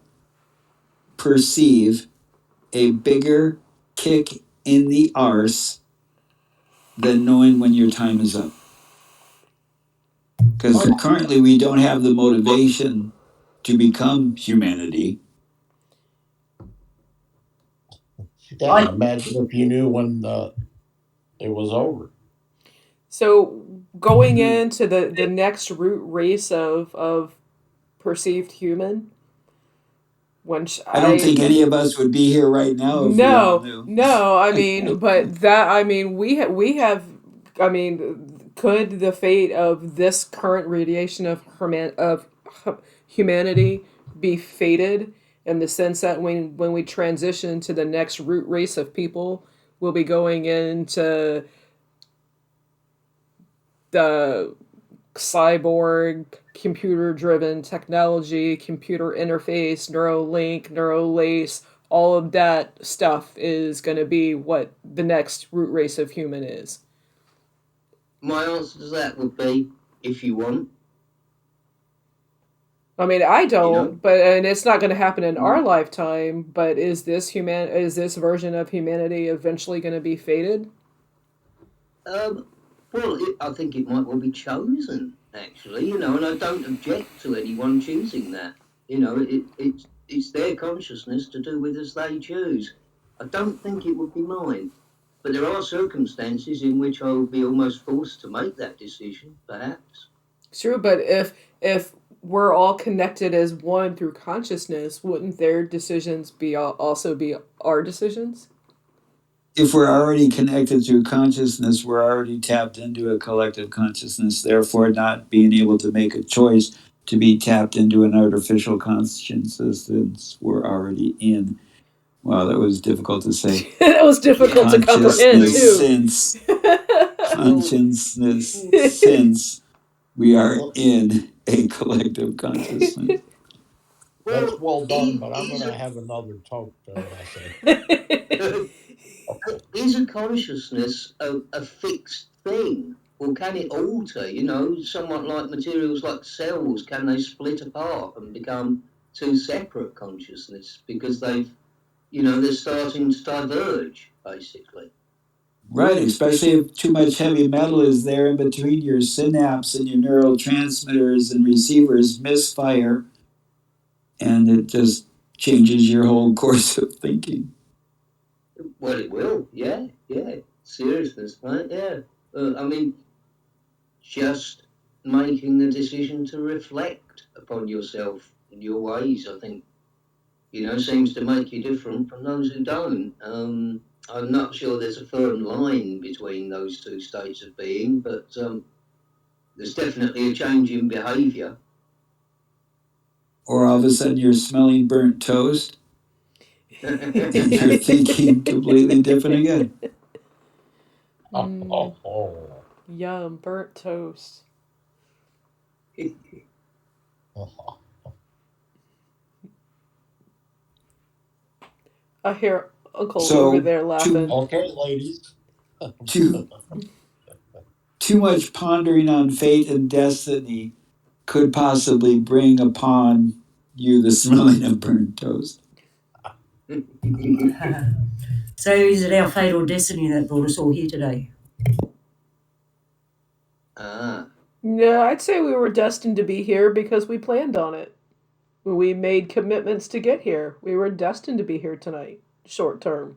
perceive a bigger kick in the arse than knowing when your time is up. Because currently we don't have the motivation to become humanity. Yeah, imagine if you knew when it was over. So going into the next root race of perceived human, which I don't think any of us would be here right now if we all knew. No, I mean, but that, I mean, we have, I mean, could the fate of this current radiation of humanity be fated in the sense that when we transition to the next root race of people, we'll be going into the cyborg, computer driven technology, computer interface, Neuralink, Neuralace, all of that stuff is going to be what the next root race of human is. My answer to that would be, if you want. I mean, I don't, You know? but and it's not going to happen in our lifetime. But is this version of humanity eventually going to be fated? Well, I think it might well be chosen, actually, you know, and I don't object to anyone choosing that. You know, it's their consciousness to do with as they choose. I don't think it would be mine. But there are circumstances in which I would be almost forced to make that decision, perhaps. True, but if we're all connected as one through consciousness, wouldn't their decisions also be our decisions? If we're already connected through consciousness, we're already tapped into a collective consciousness, therefore not being able to make a choice to be tapped into an artificial consciousness we're already in. Wow, that was difficult to say. That was difficult to comprehend Consciousness too. consciousness since we are in a collective consciousness. That's well done, but I'm going to have another toke essay. Is a consciousness a fixed thing? Or can it alter, somewhat like materials like cells? Can they split apart and become two separate consciousnesses because they're starting to diverge, basically? Right, especially if too much heavy metal is there in between your synapse and your neurotransmitters and receivers misfire, and it just changes your whole course of thinking. Well, it will, yeah. Seriousness, right? Yeah. Just making the decision to reflect upon yourself and your ways, I think, seems to make you different from those who don't. I'm not sure there's a firm line between those two states of being, but there's definitely a change in behaviour. Or all of a sudden you're smelling burnt toast and you're thinking completely different again. Yum, burnt toast. I hear Uncle over there laughing. Okay, ladies. Too much pondering on fate and destiny could possibly bring upon you the smelling of burnt toast. So is it our fate or destiny that brought us all here today? No, I'd say we were destined to be here because we planned on it. We made commitments to get here. We were destined to be here tonight, short term.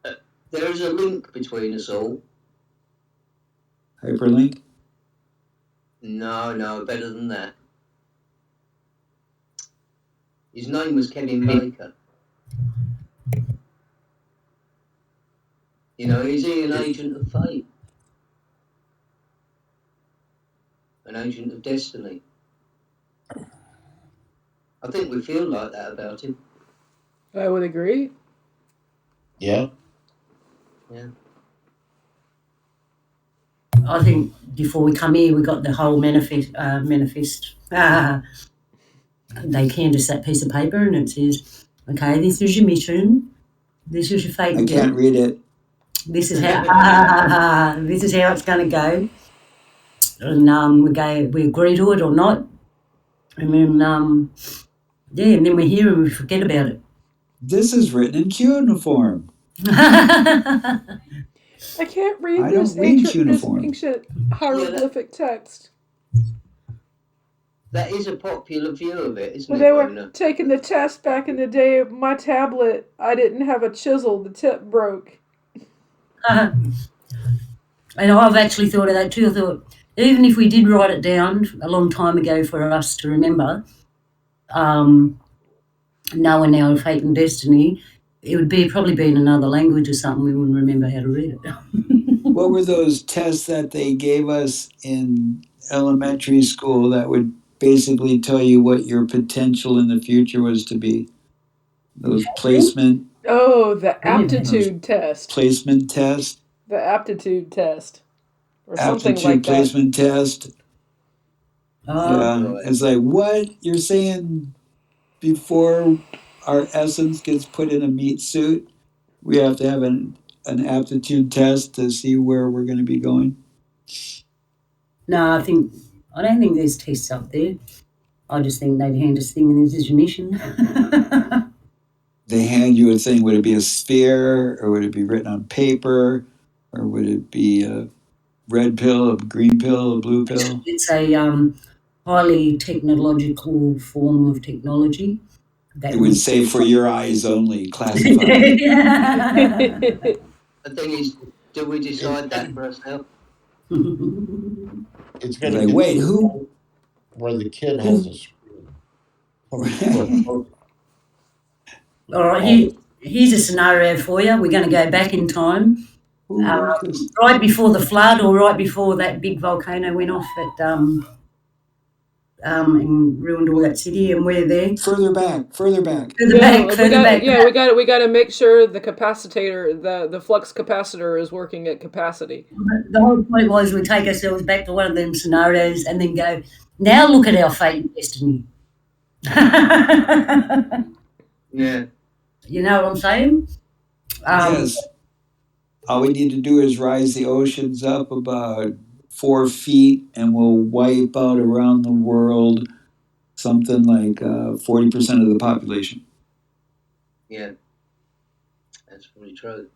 There is a link between us all. Hyperlink? No, better than that. His name was Kevin Baker. Is he an agent of fate? An agent of destiny? I think we feel like that about him. I would agree. Yeah. I think before we come here, we got the whole manifest. They hand us that piece of paper and it says, okay, this is your mission. This is your fate. I can't read it. This is how this is how it's going to go. And we agree to it or not. And then, and then we're here and we forget about it. This is written in cuneiform. I can't read I this don't read ancient cuneiform. hieroglyphic text. That is a popular view of it, isn't When it, they were Rona? taking the test back in the day, my tablet, I didn't have a chisel. The tip broke. And I've actually thought of that too. I thought, even if we did write it down a long time ago for us to remember, knowing our fate and destiny, it would probably be in another language or something. We wouldn't remember how to read it. What were those tests that they gave us in elementary school that would basically tell you what your potential in the future was to be? Those placement. Oh, the aptitude test. Placement test. The aptitude test. Or something Aptitude like placement test. Yeah. Right. It's like, what? You're saying before our essence gets put in a meat suit, we have to have an aptitude test to see where we're going to be going? No, I don't think there's tests up there. I just think they'd hand us a thing and this is your mission. They hand you a thing. Would it be a sphere, or would it be written on paper, or would it be a red pill, a green pill, a blue pill? It's a highly technological form of technology. It would say for your eyes only, classified. The thing is, do we decide that for ourselves? It's going like, wait, where the kid has a screw to a post. All right, here's a scenario for you. We're going to go back in time, Who is this? right before the flood, or right before that big volcano went off at and ruined all that city, and we're there. Further back. Further back. We got to make sure the capacitor, the flux capacitor, is working at capacity. The whole point was we take ourselves back to one of them scenarios and then go, now look at our fate and destiny. Yeah. You know what I'm saying? Yes. All we need to do is rise the oceans up about 4 feet, and we'll wipe out around the world something like 40% of the population. Yeah. That's probably true.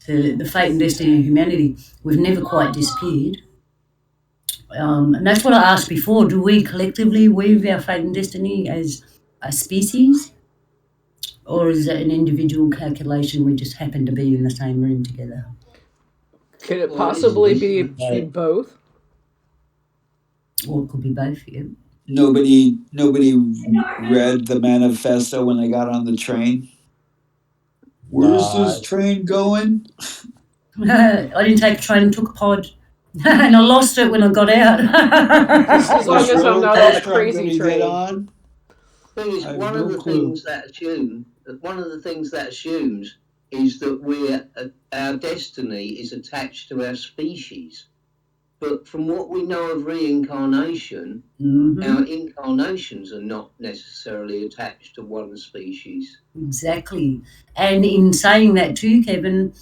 The fate and destiny of humanity. We've never quite disappeared. And that's what I asked before. Do we collectively weave our fate and destiny as a species? Or is it an individual calculation? We just happen to be in the same room together. Could it Well, possibly be Right. both? Or it could be both, yeah. Nobody read the manifesto when they got on the train. Where's this train going? I didn't take a train, took a pod. And I lost it when I got out. Just as long Which as I'm roller not on the coaster I'm crazy gonna get train. on? Thing is, I have one no of the clue. things that assumes is that our destiny is attached to our species. But from what we know of reincarnation, our incarnations are not necessarily attached to one species. Exactly. And in saying that too, Kevin,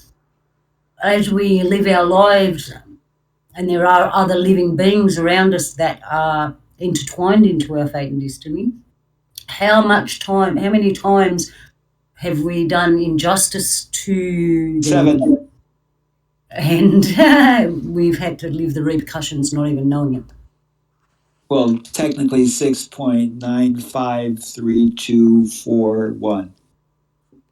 as we live our lives and there are other living beings around us that are intertwined into our fate and destiny, how many times have we done injustice to them? 7. And we've had to live the repercussions not even knowing it. Well, technically 6.953241.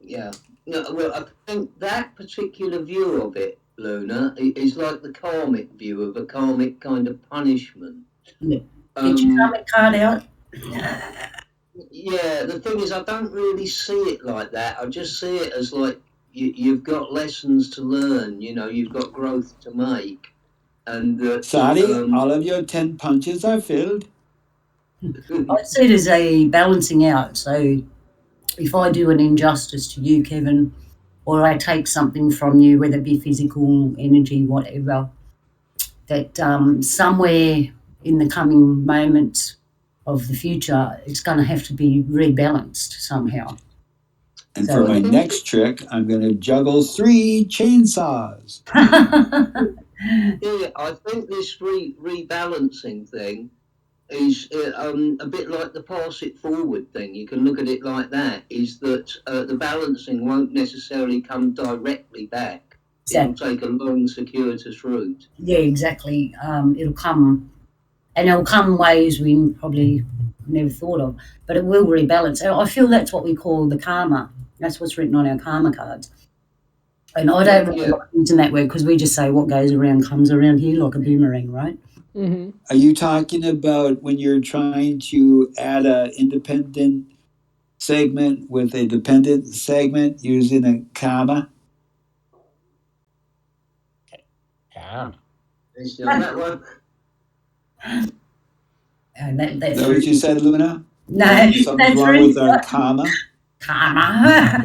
Yeah. No, well, I think that particular view of it, Luna, is like the karmic view of a karmic kind of punishment. Get your karmic card out. Yeah, the thing is, I don't really see it like that. I just see it as like you've got lessons to learn. You know, you've got growth to make, and Sorry, all of your 10 punches are filled. I see it as a balancing out. So if I do an injustice to you, Kevin, or I take something from you, whether it be physical, energy, whatever, that somewhere in the coming moments of the future, it's going to have to be rebalanced somehow. And for my next trick, I'm going to juggle 3 chainsaws. Yeah, I think this rebalancing thing is a bit like the pass it forward thing. You can look at it like that, is that the balancing won't necessarily come directly back. It'll take a long, circuitous route. Yeah, exactly. It'll come, and it'll come ways we probably never thought of, but it will rebalance. I feel that's what we call the karma. That's what's written on our karma cards. And I don't really like using that word because we just say what goes around comes around here like a boomerang, right? Mm-hmm. Are you talking about when you're trying to add an independent segment with a dependent segment using a comma? Yeah. Is that one? That's Is that what you said, Luna? No, Something's wrong with our comma? Karma.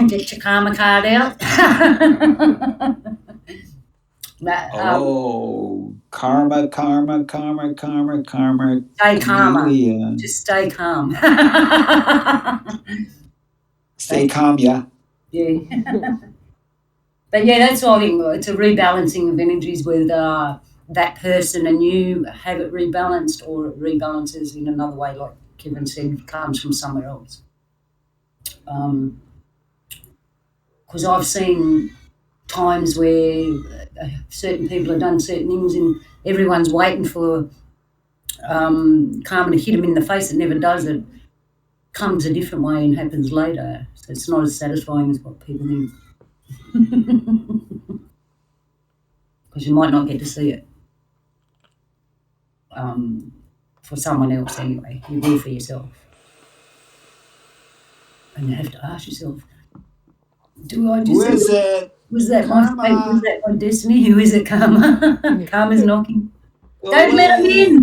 Get your karma card out. Karma. Stay Chameleon. Just stay calm. Stay calm, yeah. Yeah. But yeah, that's what I think. It's a rebalancing of energies with that person, and you have it rebalanced, or it rebalances in another way, like Kevin said, comes from somewhere else. Because I've seen times where certain people have done certain things and everyone's waiting for karma to hit them in the face. It never does. It comes a different way and happens later. So it's not as satisfying as what people think. Because you might not get to see it. for someone else anyway. You will for yourself. And you have to ask yourself, do I Who deserve is it? it? Was that my fate? Was Karma. that my destiny? Who is it, Karma? Karma's knocking. Go Don't let him away. in.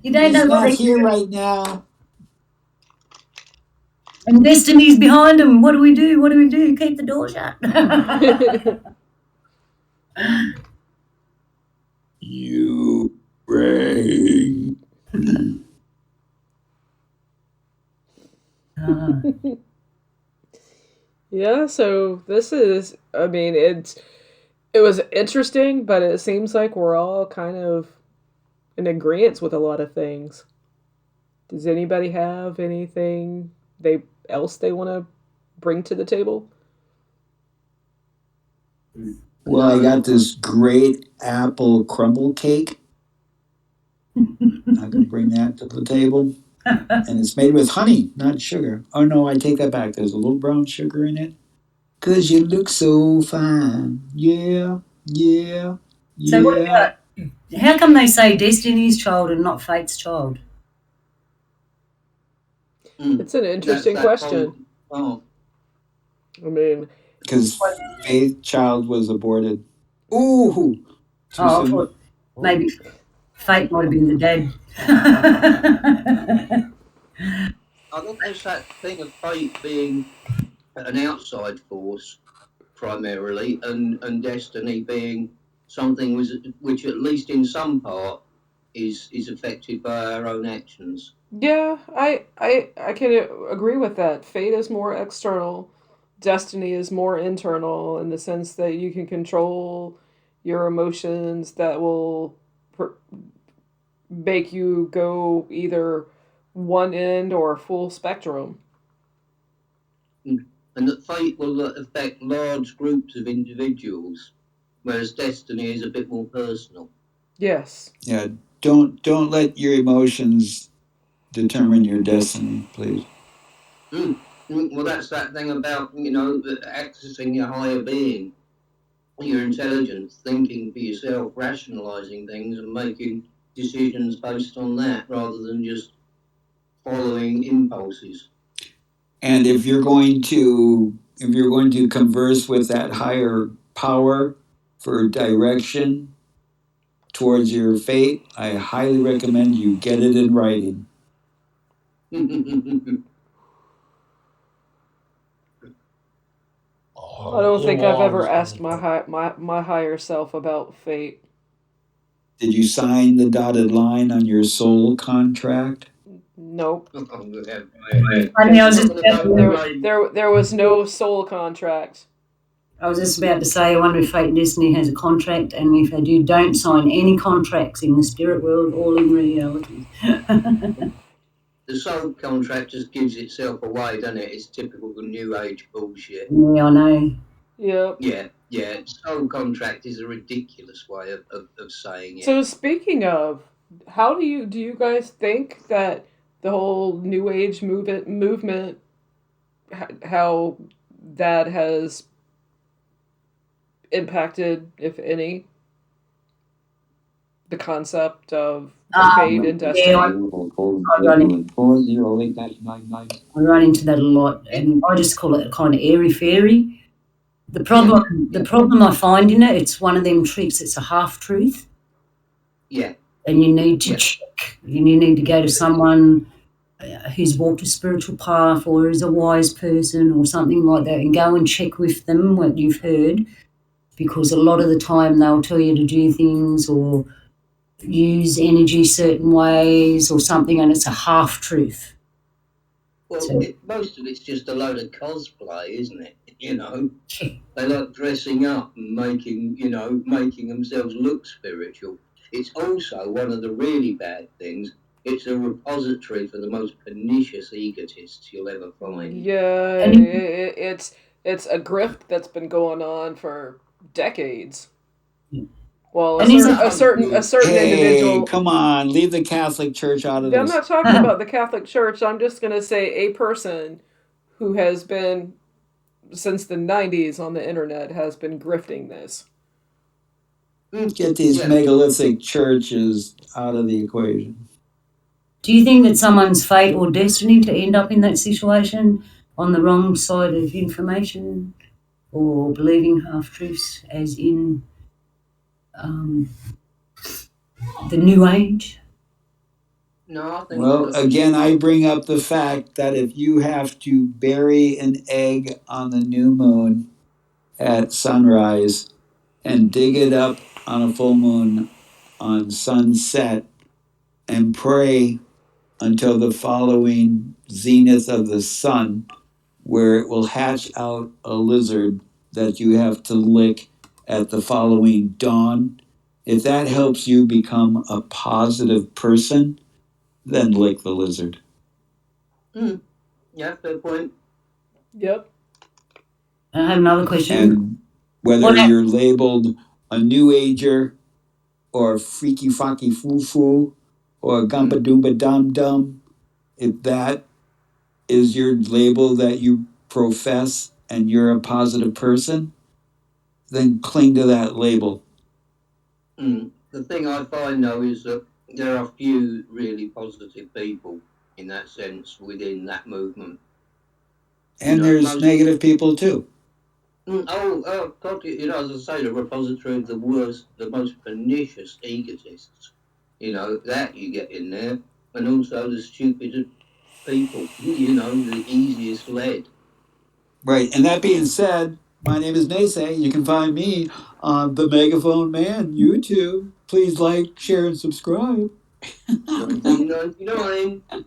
You don't know He's what not they're here doing. right now. And destiny's behind him. What do we do? What do we do? Keep the door shut. You bring. Ah, Yeah, so this is, I mean, it was interesting, but it seems like we're all kind of in agreement with a lot of things. Does anybody have anything they want to bring to the table? Well, I got this great apple crumble cake. I can bring that to the table. And it's made with honey, not sugar. Oh no, I take that back. There's a little brown sugar in it. 'Cause you look so fine. Yeah, yeah, so what yeah. about, how come they say destiny's child and not fate's child? It's an That's interesting that whole question. path. I mean, Because Faith Child was aborted. Ooh, too Oh, I soon. thought maybe fate might have been the dad. I think there's that thing of fate being an outside force primarily, and destiny being something which at least in some part is affected by our own actions. yeah, I can agree with that. Fate is more external, destiny is more internal in the sense that you can control your emotions that will make you go either one end or full spectrum. And that fate will affect large groups of individuals, whereas destiny is a bit more personal. Yes. Yeah, don't let your emotions determine your destiny, please. Well, that's that thing about, accessing your higher being, your intelligence, thinking for yourself, rationalizing things and making decisions based on that rather than just following impulses. And if you're going to converse with that higher power for direction towards your fate, I highly recommend you get it in writing. I don't think I've ever Laws. asked my higher self about fate. Did you sign the dotted line on your soul contract? Nope. I mean, I was I'm just going to about go with to, Ray. There was no soul contract. I was just about to say, I wonder if fate and destiny has a contract, and if they do, don't sign any contracts in the spirit world or in reality. The soul contract just gives itself away, doesn't it? It's typical New Age bullshit. Yeah, I know. Yep. Yeah. Soul contract is a ridiculous way of saying it. So speaking of, how do you guys think that the whole New Age movement how that has impacted, if any, the concept of fate and Yeah, destiny? I run into that a lot, and I just call it a kind of airy fairy. Yeah, The problem I find in it, it's one of them tricks. It's a half truth, yeah, and you need to yeah. check. You need to go to someone who's walked a spiritual path or is a wise person or something like that, and go and check with them what you've heard, because a lot of the time they'll tell you to do things or use energy certain ways or something, and it's a half truth. Well, So most of it's just a load of cosplay, isn't it? They like dressing up and making themselves look spiritual. It's also one of the really bad things. It's a repository for the most pernicious egotists you'll ever find. Yeah, and it's a grift that's been going on for decades. Well, and is it a certain Hey, individual. come on, leave the Catholic Church out of I'm this. not talking about the Catholic Church. I'm just gonna say a person who has been since the '90s on the internet has been grifting this. Get these Yeah. megalithic churches out of the equation. Do you think that someone's fate or destiny to end up in that situation on the wrong side of information or believing half truths, as in the New Age? No, I think. Well, again, I bring up the fact that if you have to bury an egg on the new moon at sunrise and dig it up on a full moon on sunset and pray until the following zenith of the sun, where it will hatch out a lizard that you have to lick at the following dawn. If that helps you become a positive person, then lick the lizard. Yeah, fair point. Yep. And I have another question. And whether you're labeled a new ager or freaky focky foo foo or gumpa doomba dum dum, if that is your label that you profess and you're a positive person, then cling to that label. The thing I find though is that there are few really positive people in that sense within that movement. And there's negative people too. Oh, God, as I say, the repository of the worst, the most pernicious egotists, that you get in there, and also the stupid people, the easiest led. Right. And that being said, my name is Naysay. You can find me on the Megaphone Man YouTube. Please like, share, and subscribe. 1999 for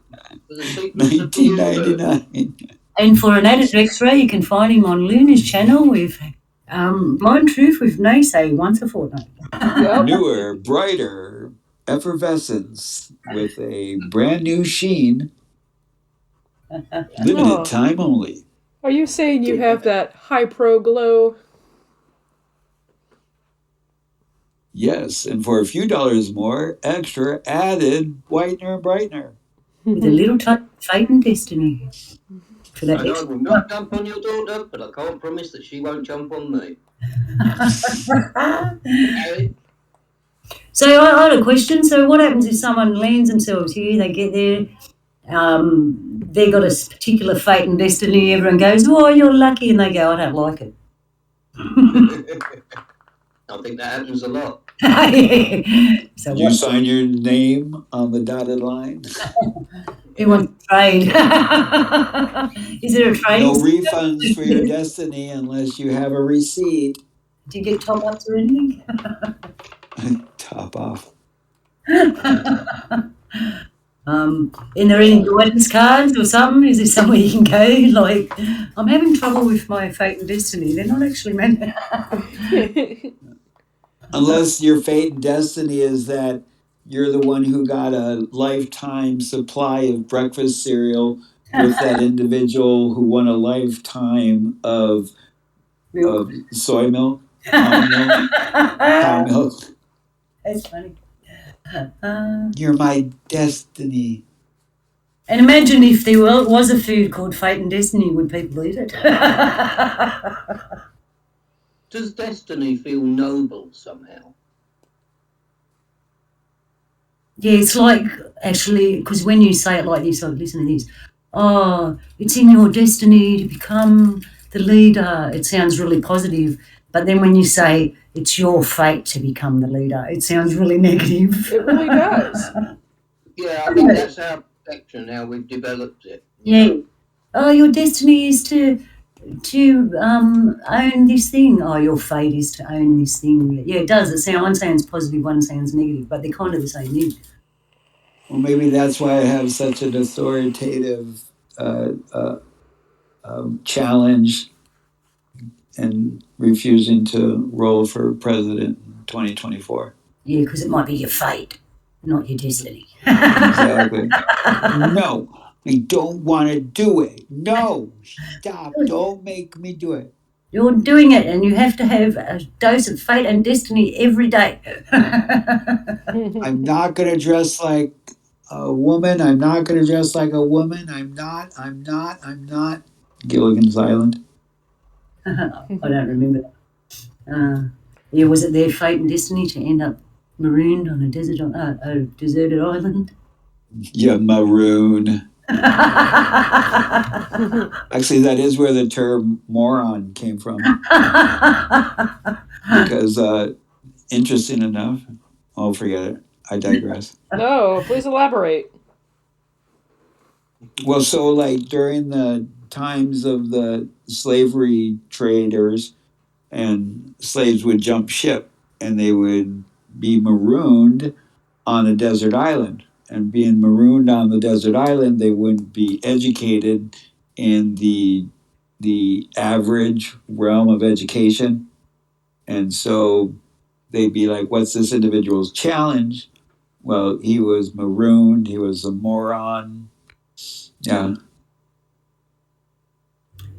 the secrets of the universe. 1999. And for an added extra, you can find him on Luna's channel with Blind Truth with Naysay once a fortnight. Yep. Newer, brighter effervescence with a brand new sheen. Limited time only. Are you saying you have that high pro glow? Yes, and for a few dollars more, extra added whitener and brightener. With a little touch of fate and destiny. For that And I extra. will not jump on your daughter, but I can't promise that she won't jump on me. Okay? So I had a question. So what happens if someone lands themselves here, they get there, they got a particular fate and destiny, everyone goes, oh, you're lucky, and they go, I don't like it. I think that happens a lot. So Did you sign your name on the dotted line? Who wants to trade? Is there a trading? No refunds for your destiny unless you have a receipt. Do you get top ups or anything? Top off. And there any guidance cards or something? Is there somewhere you can go? Like, I'm having trouble with my fate and destiny. They're not actually meant. Unless your fate and destiny is that you're the one who got a lifetime supply of breakfast cereal with that individual who won a lifetime of soy milk, almond milk, cow milk. That's funny. You're my destiny. And imagine if there was a food called fate and destiny, would people eat it? Does destiny feel noble somehow? Yeah, it's like, actually, because when you say it like this, like, listen to this. Oh, it's in your destiny to become the leader. It sounds really positive. But then when you say it's your fate to become the leader, it sounds really negative. It really does. Yeah, I think that's our perception, how we've developed it. Yeah. Oh, your destiny is to own this thing. Oh, your fate is to own this thing. Yeah, it does. One sounds positive, one sounds negative, but they're kind of the same thing. Well, maybe that's why I have such an authoritative challenge and refusing to roll for president in 2024. Yeah, because it might be your fate, not your destiny. Exactly. No, I don't want to do it. No, stop. Don't make me do it. You're doing it, and you have to have a dose of fate and destiny every day. I'm not going to dress like a woman. I'm not going to dress like a woman. I'm not. Gilligan's Island. I don't remember that. Yeah, was it their fate and destiny to end up marooned on a deserted island? Yeah, maroon. Actually, that is where the term moron came from. Because, interesting enough, oh, forget it. I digress. No, please elaborate. Well, so like during the times of the slavery traders, and slaves would jump ship and they would be marooned on a desert island. And being marooned on the desert island, they wouldn't be educated in the average realm of education. And so they'd be like, what's this individual's challenge? Well, he was marooned, he was a moron. Yeah.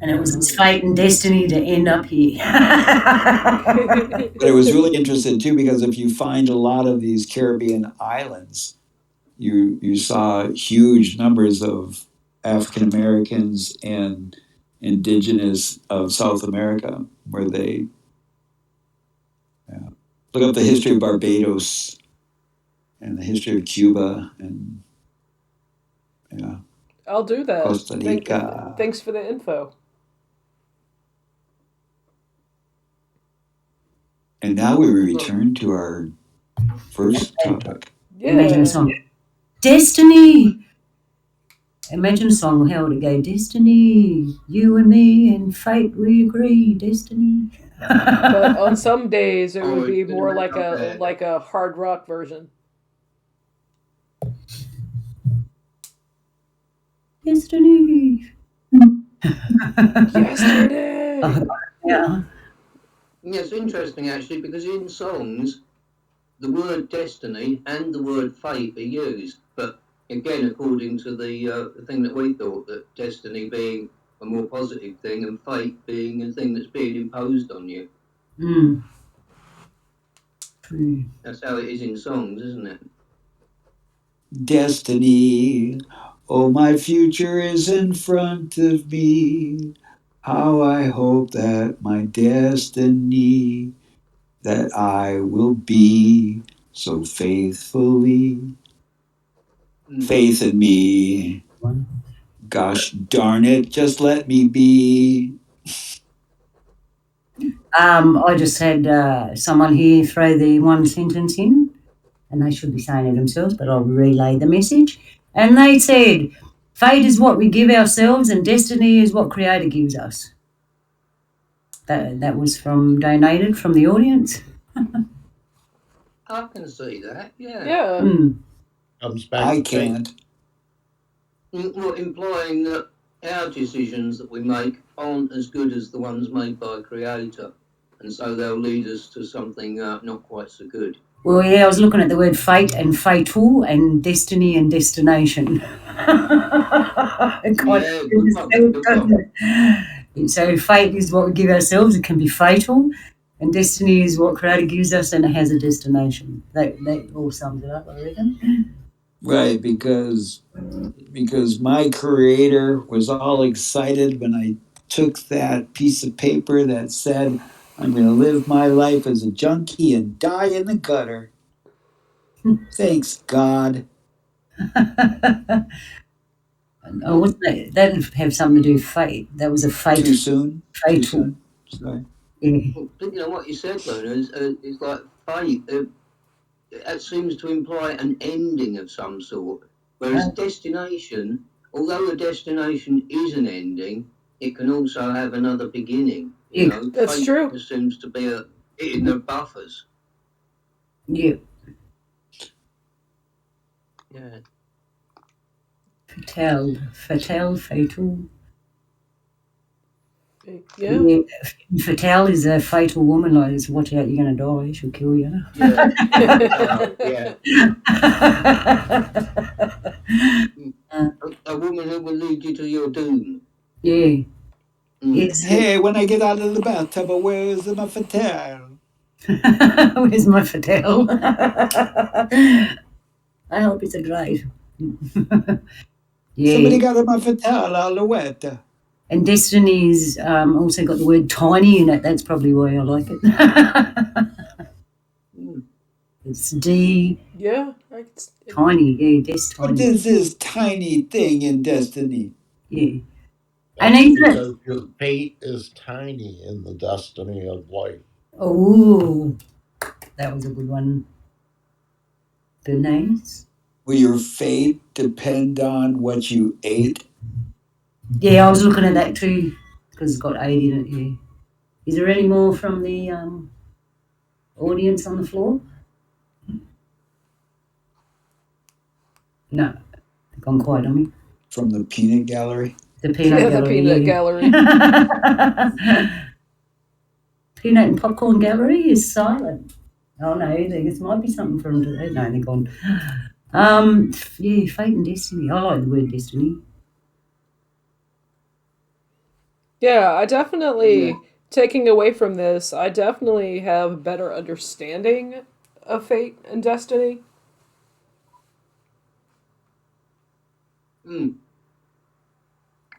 And it was his fate and destiny to end up here. But it was really interesting too, because if you find a lot of these Caribbean islands, you saw huge numbers of African Americans and indigenous of South America, where they look up the history of Barbados and the history of Cuba and I'll do that. Costa Rica. Thanks for the info. And now we return to our first topic. Yeah. Imagine a song. Destiny! Imagine a song, how would it go? Destiny, you and me and fate, we agree. Destiny. But on some days it would be it's more gonna like be a bad. like a hard rock version. Destiny. Yesterday. Yeah. Yeah, it's interesting actually because in songs, the word destiny and the word fate are used, but again, according to the thing that we thought, that destiny being a more positive thing and fate being a thing that's being imposed on you. Mm. True. That's how it is in songs, isn't it? Destiny, oh, my future is in front of me. How I hope that my destiny, that I will be so faithfully. Faith in me. Gosh darn it, just let me be. I just had someone here throw the one sentence in, and they should be saying it themselves, but I'll relay the message. And they said, fate is what we give ourselves and destiny is what Creator gives us. That was donated from the audience. I can see that, yeah. Yeah. Mm. Comes back I to faith. can't. Well, implying that our decisions that we make aren't as good as the ones made by Creator, and so they'll lead us to something not quite so good. Well, yeah, I was looking at the word fate and fatal and destiny and destination. It kind Yeah, of good one, good one. doesn't it? So fate is what we give ourselves. It can be fatal, and destiny is what Creator gives us, and it has a destination. That all sums it up, I reckon. Right, because my creator was all excited when I took that piece of paper that said, I'm going to live my life as a junkie and die in the gutter. Thanks, God. Oh, wasn't that? That'd have something to do with fate. That was a fate. Too soon? Too Fatal. soon? Sorry. Yeah. Well, thinking on what you said, Luna, is like fate. It seems to imply an ending of some sort, whereas destination, although a destination is an ending, it can also have another beginning. You Yeah. know, That's fate true. just seems to be in the buffers. Yeah. Yeah. Fatal. Yeah. Yeah. Fatal is a fatal woman. Like, just watch out, you're going to die. She'll kill you. Yeah. Yeah. A woman who will lead you to your doom. Yeah. Mm. It's Hey, when I get out of the bathtub, where's my fatal? where's my Fatal? I hope it's a great. Yeah. Somebody got my fatal all the wet. And Destiny's also got the word tiny in it. That's probably why I like it. It's D, Yeah. tiny, yeah, Destiny. What is this tiny thing in Destiny? Yeah. That's And even because your fate is tiny in the destiny of life. oh, that was a good one. Bernays. Will your fate depend on what you ate? Yeah, I was looking at that too because it's got 8 in it. Yeah. Is there any more from the audience on the floor? No, they've gone quiet on me. From the peanut gallery? The peanut Yeah, gallery. the peanut gallery. Peanut and popcorn gallery is silent. Oh no, there might be something from today. No, they're gone. Yeah, fate and destiny. I like the word destiny. Yeah, I definitely, taking away from this, I definitely have better understanding of fate and destiny.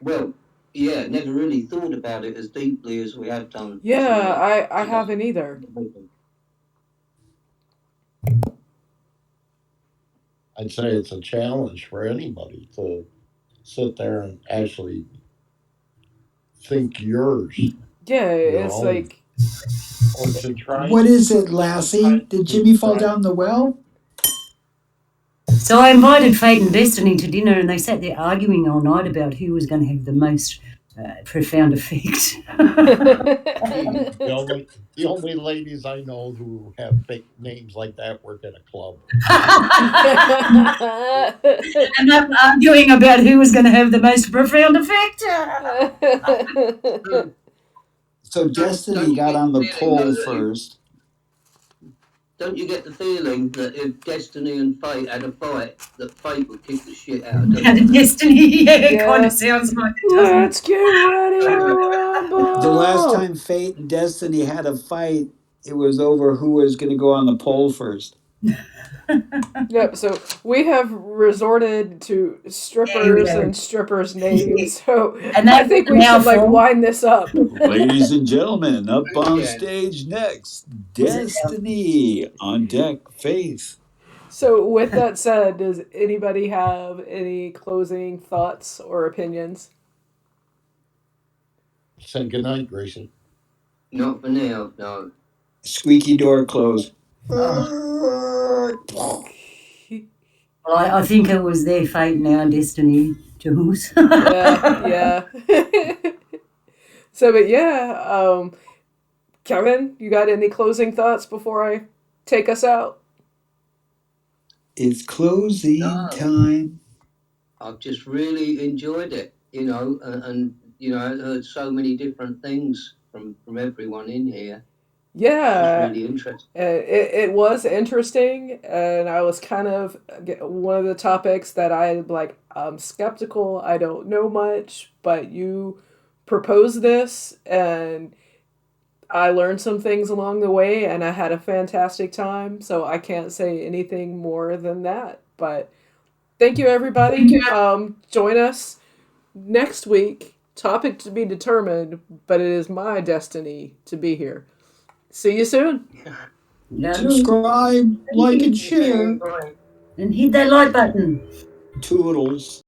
Well, yeah, never really thought about it as deeply as we have done. Yeah, I today. haven't either. I'd say it's a challenge for anybody to sit there and actually think yours. Yeah, Your it's own. like, Or to try. What is it, Lassie? Did Jimmy fall down the well? So I invited Fate and Destiny to dinner, and they sat there arguing all night about who was going to have the most profound effect. The only ladies I know who have fake names like that work at a club. And they're arguing about who was going to have the most profound effect. So Destiny got on the pole first. Don't you get the feeling that if Destiny and Fate had a fight, that Fate would kick the shit out of Destiny? Destiny, yeah, it kind of sounds like it, doesn't it? Let's get ready to rumble. The last time Fate and Destiny had a fight, it was over who was going to go on the pole first. Yep, so we have resorted to strippers and strippers' names, so And I think we should like wind this up. Ladies and gentlemen, up on stage next, Destiny. On deck, Faith. So with that said, does anybody have any closing thoughts or opinions? Say goodnight, Grayson. Not for now, no. Squeaky door closed. Well, I think it was their fate and our destiny, Jules. Yeah. So, but yeah, Kevin, you got any closing thoughts before I take us out? It's closing time. I've just really enjoyed it, and I heard so many different things from everyone in here. Yeah, It's really interesting. It was interesting, and I was kind of one of the topics that I'm skeptical. I don't know much, but you proposed this, and I learned some things along the way, and I had a fantastic time. So I can't say anything more than that. But thank you, everybody. Join us next week. Topic to be determined, but it is my destiny to be here. See you soon. Subscribe, like, and share. And hit that like button. Toodles.